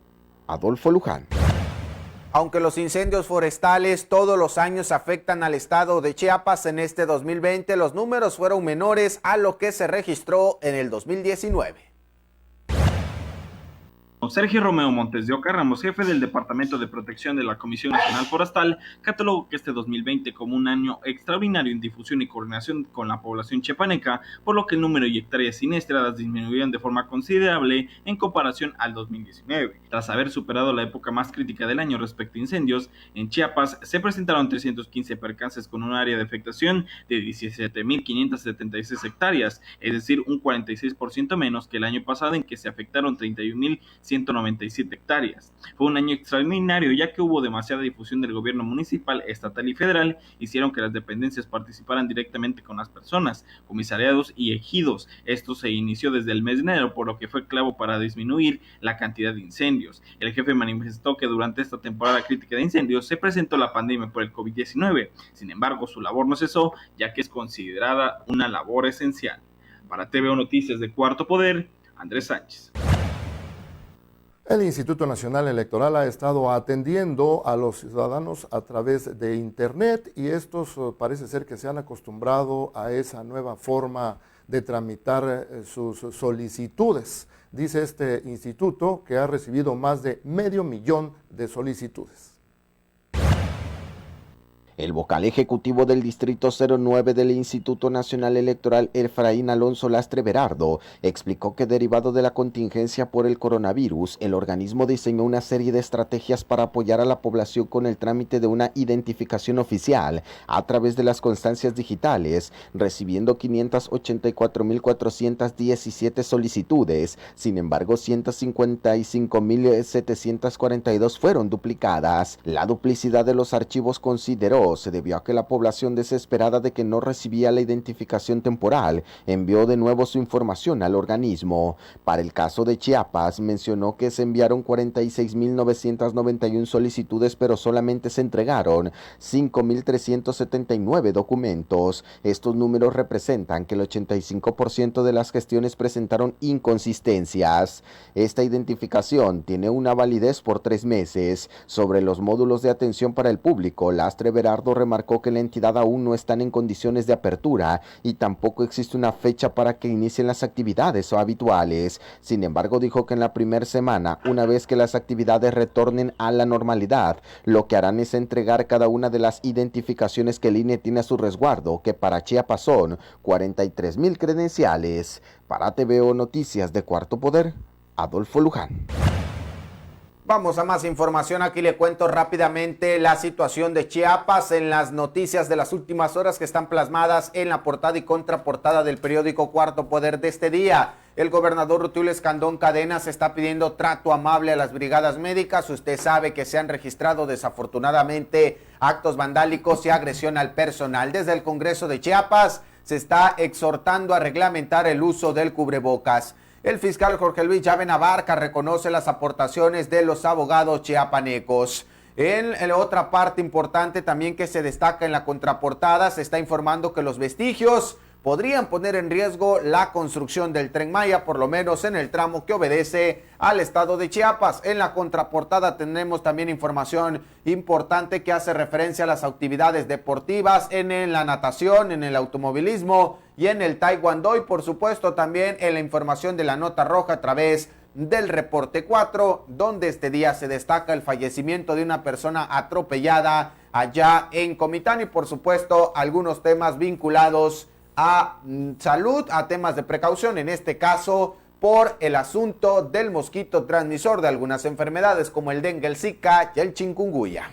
E: Adolfo Luján.
A: Aunque los incendios forestales todos los años afectan al estado de Chiapas, en este 2020 los números fueron menores a lo que se registró en el 2019.
H: Sergio Romeo Montes de Oca Ramos, jefe del Departamento de Protección de la Comisión Nacional Forestal, catalogó que este 2020 como un año extraordinario en difusión y coordinación con la población chiapaneca, por lo que el número de hectáreas siniestradas disminuyeron de forma considerable en comparación al 2019. Tras haber superado la época más crítica del año respecto a incendios, en Chiapas se presentaron 315 percances con un área de afectación de 17.576 hectáreas, es decir, un 46% menos que el año pasado, en que se afectaron 31.197 hectáreas. Fue un año extraordinario, ya que hubo demasiada difusión del gobierno municipal, estatal y federal, hicieron que las dependencias participaran directamente con las personas, comisariados y ejidos. Esto se inició desde el mes de enero, por lo que fue clave para disminuir la cantidad de incendios. El jefe manifestó que durante esta temporada crítica de incendios se presentó la pandemia por el COVID-19. Sin embargo, su labor no cesó, ya que es considerada una labor esencial. Para TVO Noticias de Cuarto Poder, Andrés Sánchez.
B: El Instituto Nacional Electoral ha estado atendiendo a los ciudadanos a través de Internet y estos parece ser que se han acostumbrado a esa nueva forma de tramitar sus solicitudes. Dice este instituto que ha recibido más de 500,000 de solicitudes.
E: El vocal ejecutivo del Distrito 09 del Instituto Nacional Electoral, Efraín Alonso Lastre Berardo, explicó que derivado de la contingencia por el coronavirus, el organismo diseñó una serie de estrategias para apoyar a la población con el trámite de una identificación oficial a través de las constancias digitales, recibiendo 584.417 solicitudes. Sin embargo, 155.742 fueron duplicadas. La duplicidad de los archivos, consideró, se debió a que la población, desesperada de que no recibía la identificación temporal, envió de nuevo su información al organismo. Para el caso de Chiapas, mencionó que se enviaron 46.991 solicitudes, pero solamente se entregaron 5.379 documentos. Estos números representan que el 85% de las gestiones presentaron inconsistencias. Esta identificación tiene una validez por 3 meses. Sobre los módulos de atención para el público, Lastre Berardo remarcó que la entidad aún no están en condiciones de apertura y tampoco existe una fecha para que inicien las actividades habituales. Sin embargo, dijo que en la primera semana, una vez que las actividades retornen a la normalidad, lo que harán es entregar cada una de las identificaciones que el INE tiene a su resguardo, que para Chiapas son 43,000 credenciales. Para TVO Noticias de Cuarto Poder, Adolfo Luján.
A: Vamos a más información. Aquí le cuento rápidamente la situación de Chiapas en las noticias de las últimas horas que están plasmadas en la portada y contraportada del periódico Cuarto Poder de este día. El gobernador Rutilio Escandón Cadenas está pidiendo trato amable a las brigadas médicas. Usted sabe que se han registrado desafortunadamente actos vandálicos y agresión al personal. Desde el Congreso de Chiapas se está exhortando a reglamentar el uso del cubrebocas. El fiscal Jorge Luis Llave Abarca reconoce las aportaciones de los abogados chiapanecos. En otra parte importante también que se destaca en la contraportada, se está informando que los vestigios podrían poner en riesgo la construcción del Tren Maya, por lo menos en el tramo que obedece al estado de Chiapas. En la contraportada tenemos también información importante que hace referencia a las actividades deportivas en la natación, en el automovilismo y en el taekwondo, y por supuesto también en la información de la nota roja a través del reporte 4, donde este día se destaca el fallecimiento de una persona atropellada allá en Comitán y por supuesto algunos temas vinculados a salud, a temas de precaución, en este caso por el asunto del mosquito transmisor de algunas enfermedades como el dengue, el zika y el chikungunya.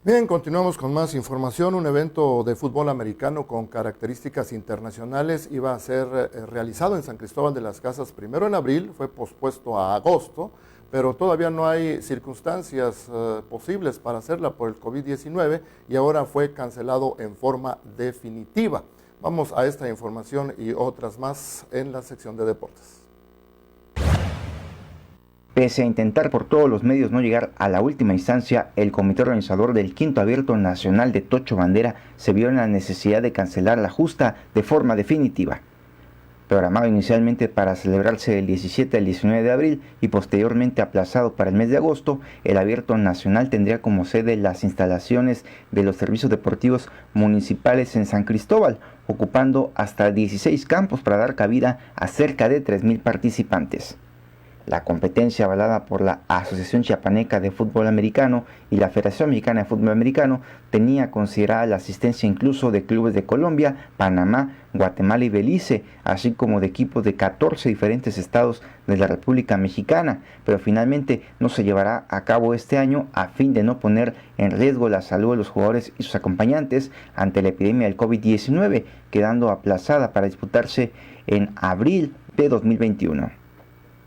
B: Bien, continuamos con más información. Un evento de fútbol americano con características internacionales iba a ser realizado en San Cristóbal de las Casas primero en abril, fue pospuesto a agosto, pero todavía no hay circunstancias posibles para hacerla por el COVID-19 y ahora fue cancelado en forma definitiva. Vamos a esta información y otras más en la sección de deportes.
I: Pese a intentar por todos los medios no llegar a la última instancia, el comité organizador del quinto abierto nacional de Tocho Bandera se vio en la necesidad de cancelar la justa de forma definitiva. Programado inicialmente para celebrarse del 17 al 19 de abril y posteriormente aplazado para el mes de agosto, el abierto nacional tendría como sede las instalaciones de los servicios deportivos municipales en San Cristóbal, ocupando hasta 16 campos para dar cabida a cerca de 3,000 participantes. La competencia, avalada por la Asociación Chiapaneca de Fútbol Americano y la Federación Mexicana de Fútbol Americano, tenía considerada la asistencia incluso de clubes de Colombia, Panamá, Guatemala y Belice, así como de equipos de 14 diferentes estados de la República Mexicana, pero finalmente no se llevará a cabo este año a fin de no poner en riesgo la salud de los jugadores y sus acompañantes ante la epidemia del COVID-19, quedando aplazada para disputarse en abril de 2021.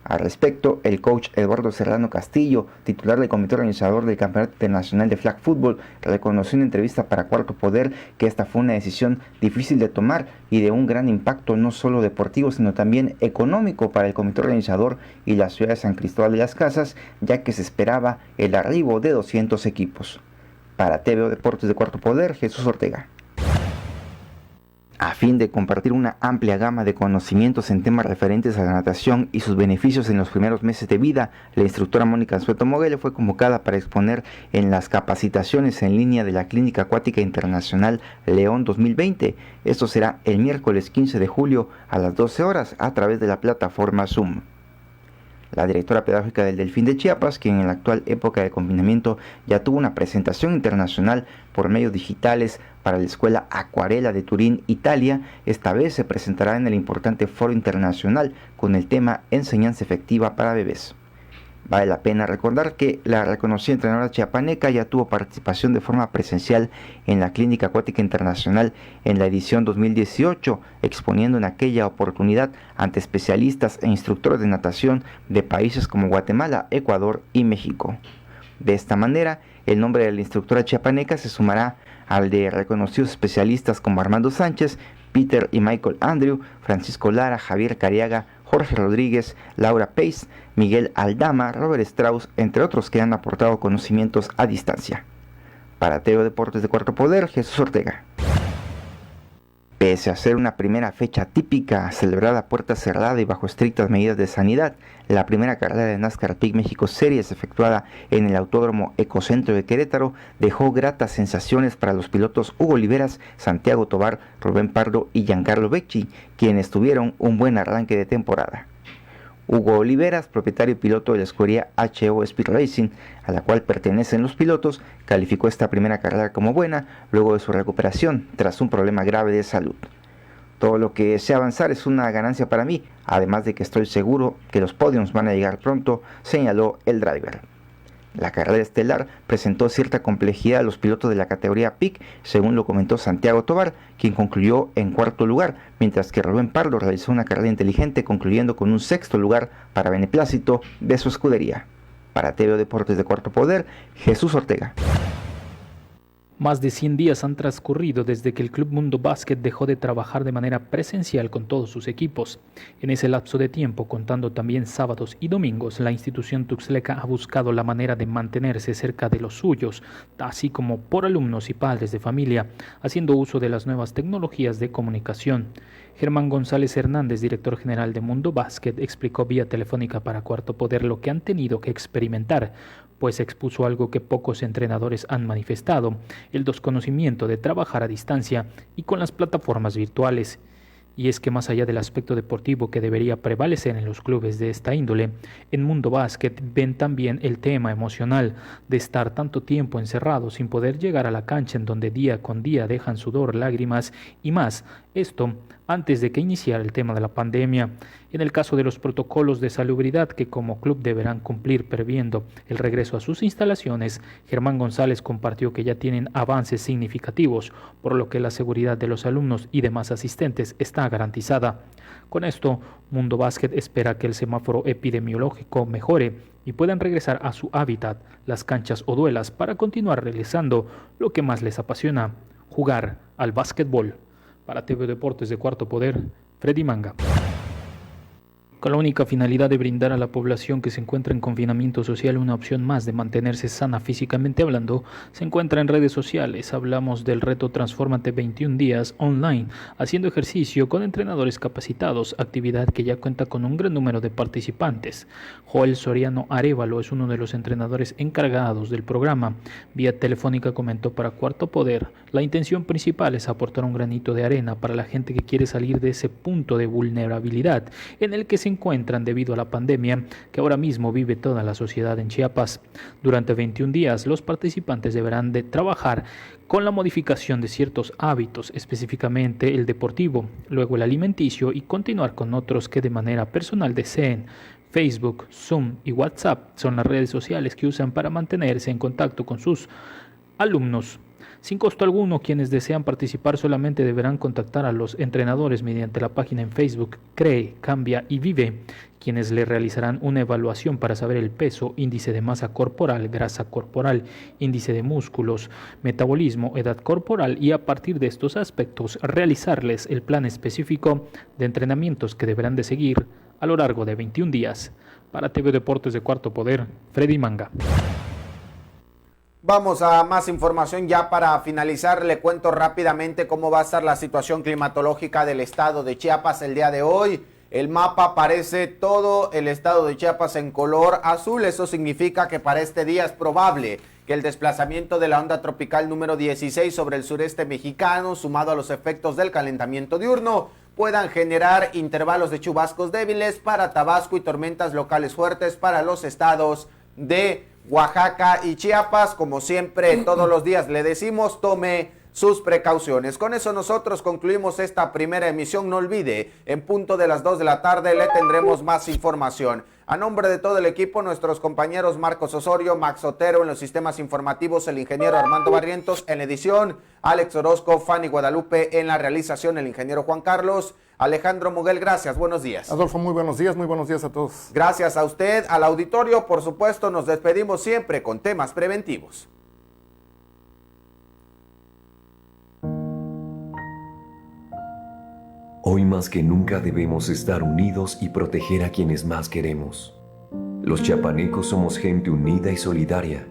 I: Al respecto, el coach Eduardo Serrano Castillo, titular del comité organizador del Campeonato Internacional de Flag Football, reconoció en entrevista para Cuarto Poder que esta fue una decisión difícil de tomar y de un gran impacto no solo deportivo, sino también económico para el comité organizador y la ciudad de San Cristóbal de las Casas, ya que se esperaba el arribo de 200 equipos. Para TVO Deportes de Cuarto Poder, Jesús Ortega. A fin de compartir una amplia gama de conocimientos en temas referentes a la natación y sus beneficios en los primeros meses de vida, la instructora Mónica Anzueto Moguel fue convocada para exponer en las capacitaciones en línea de la Clínica Acuática Internacional León 2020. Esto será el miércoles 15 de julio a las 12 horas a través de la plataforma Zoom. La directora pedagógica del Delfín de Chiapas, quien en la actual época de confinamiento ya tuvo una presentación internacional por medios digitales para la Escuela Acuarela de Turín, Italia, esta vez se presentará en el importante foro internacional con el tema Enseñanza efectiva para bebés. Vale la pena recordar que la reconocida entrenadora chiapaneca ya tuvo participación de forma presencial en la Clínica Acuática Internacional en la edición 2018, exponiendo en aquella oportunidad ante especialistas e instructores de natación de países como Guatemala, Ecuador y México. De esta manera, el nombre de la instructora chiapaneca se sumará al de reconocidos especialistas como Armando Sánchez, Peter y Michael Andrew, Francisco Lara, Javier Cariaga, Jorge Rodríguez, Laura Pace, Miguel Aldama, Robert Strauss, entre otros que han aportado conocimientos a distancia. Para TVO Deportes de Cuarto Poder, Jesús Ortega. Pese a ser una primera fecha típica, celebrada a puerta cerrada y bajo estrictas medidas de sanidad, la primera carrera de NASCAR Peak México Series efectuada en el Autódromo Ecocentro de Querétaro dejó gratas sensaciones para los pilotos Hugo Oliveras, Santiago Tobar, Rubén Pardo y Giancarlo Becci, quienes tuvieron un buen arranque de temporada. Hugo Oliveras, propietario y piloto de la escudería HO Speed Racing, a la cual pertenecen los pilotos, calificó esta primera carrera como buena luego de su recuperación tras un problema grave de salud. Todo lo que desea avanzar es una ganancia para mí, además de que estoy seguro que los podiums van a llegar pronto, señaló el driver. La carrera estelar presentó cierta complejidad a los pilotos de la categoría PIC, según lo comentó Santiago Tobar, quien concluyó en cuarto lugar, mientras que Rubén Pardo realizó una carrera inteligente, concluyendo con un sexto lugar para beneplácito de su escudería. Para TVO Deportes de Cuarto Poder, Jesús Ortega.
J: Más de 100 días han transcurrido desde que el Club Mundo Básquet dejó de trabajar de manera presencial con todos sus equipos. En ese lapso de tiempo, contando también sábados y domingos, la institución tuxtleca ha buscado la manera de mantenerse cerca de los suyos, así como por alumnos y padres de familia, haciendo uso de las nuevas tecnologías de comunicación. Germán González Hernández, director general de Mundo Básquet, explicó vía telefónica para Cuarto Poder lo que han tenido que experimentar, pues expuso algo que pocos entrenadores han manifestado, el desconocimiento de trabajar a distancia y con las plataformas virtuales. Y es que más allá del aspecto deportivo que debería prevalecer en los clubes de esta índole, en Mundo Básquet ven también el tema emocional de estar tanto tiempo encerrados sin poder llegar a la cancha, en donde día con día dejan sudor, lágrimas y más. Esto antes de que iniciara el tema de la pandemia. En el caso de los protocolos de salubridad que como club deberán cumplir previendo el regreso a sus instalaciones, Germán González compartió que ya tienen avances significativos, por lo que la seguridad de los alumnos y demás asistentes está garantizada. Con esto, Mundo Básquet espera que el semáforo epidemiológico mejore y puedan regresar a su hábitat, las canchas o duelas, para continuar realizando lo que más les apasiona, jugar al básquetbol. Para TV Deportes de Cuarto Poder, Freddy Manga. con la única finalidad de brindar a la población que se encuentra en confinamiento social una opción más de mantenerse sana físicamente hablando, se encuentra en redes sociales. Hablamos del reto Transfórmate 21 días online, haciendo ejercicio con entrenadores capacitados, actividad que ya cuenta con un gran número de participantes. Joel Soriano Arévalo es uno de los entrenadores encargados del programa. Vía telefónica comentó para Cuarto Poder: la intención principal es aportar un granito de arena para la gente que quiere salir de ese punto de vulnerabilidad en el que se encuentran debido a la pandemia que ahora mismo vive toda la sociedad en Chiapas. Durante 21 días los participantes deberán de trabajar con la modificación de ciertos hábitos, específicamente el deportivo, luego el alimenticio y continuar con otros que de manera personal deseen. Facebook, Zoom y WhatsApp son las redes sociales que usan para mantenerse en contacto con sus alumnos. Sin costo alguno, quienes desean participar solamente deberán contactar a los entrenadores mediante la página en Facebook Cree, Cambia y Vive, quienes le realizarán una evaluación para saber el peso, índice de masa corporal, grasa corporal, índice de músculos, metabolismo, edad corporal y a partir de estos aspectos realizarles el plan específico de entrenamientos que deberán de seguir a lo largo de 21 días. Para TV Deportes de Cuarto Poder, Freddy Manga.
A: Vamos a más información ya para finalizar. Le cuento rápidamente cómo va a estar la situación climatológica del estado de Chiapas el día de hoy. El mapa aparece todo el estado de Chiapas en color azul. Eso significa que para este día es probable que el desplazamiento de la onda tropical número 16 sobre el sureste mexicano, sumado a los efectos del calentamiento diurno, puedan generar intervalos de chubascos débiles para Tabasco y tormentas locales fuertes para los estados de Oaxaca y Chiapas. Como siempre, todos los días le decimos, tome sus precauciones. Con eso nosotros concluimos esta primera emisión. No olvide, en punto de las 2 de la tarde le tendremos más información. A nombre de todo el equipo, nuestros compañeros Marcos Osorio, Max Otero en los sistemas informativos, el ingeniero Armando Barrientos en la edición, Alex Orozco, Fanny Guadalupe en la realización, el ingeniero Juan Carlos, Alejandro Muguel, gracias, buenos días.
B: Adolfo, muy buenos días a todos.
A: Gracias a usted, al auditorio, por supuesto, nos despedimos siempre con temas preventivos.
K: Hoy más que nunca debemos estar unidos y proteger a quienes más queremos. Los chiapanecos somos gente unida y solidaria.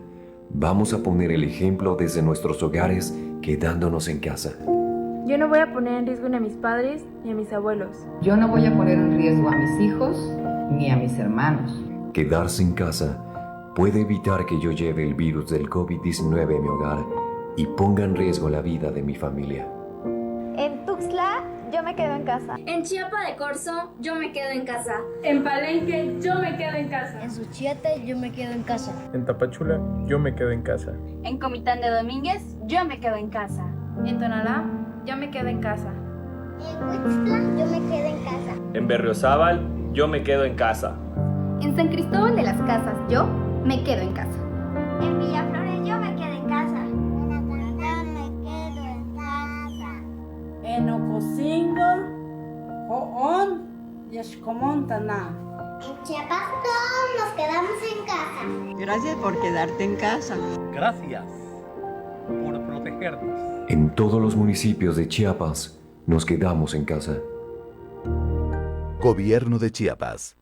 K: Vamos a poner el ejemplo desde nuestros hogares, quedándonos en casa.
L: Yo no voy a poner en riesgo ni a mis padres ni a mis abuelos.
M: Yo no voy a poner en riesgo a mis hijos ni a mis hermanos.
K: Quedarse en casa puede evitar que yo lleve el virus del COVID-19 a mi hogar y ponga en riesgo la vida de mi familia.
N: En Tuxtla, yo me quedo en casa.
O: En Chiapa de Corzo, yo me quedo en casa.
P: En Palenque, yo me quedo en casa.
Q: En Suchiate, yo me quedo en casa.
R: En Tapachula, yo me quedo en casa.
S: En Comitán de Domínguez, yo me quedo en casa.
L: En Tonalá, yo me quedo en casa.
Q: En Huixtla, yo me quedo en casa.
R: En Berriozábal, yo me quedo en casa.
T: En San Cristóbal de las Casas, yo me quedo en casa.
U: En Villaflores, yo me quedo en casa.
V: En Atacama, me quedo en casa.
W: En Ocosingo, Joón y Xcomontana.
U: En Chiapas, todos nos quedamos en casa.
X: Gracias por quedarte en casa.
Y: Gracias por protegernos.
K: En todos los municipios de Chiapas, nos quedamos en casa.
Z: Gobierno de Chiapas.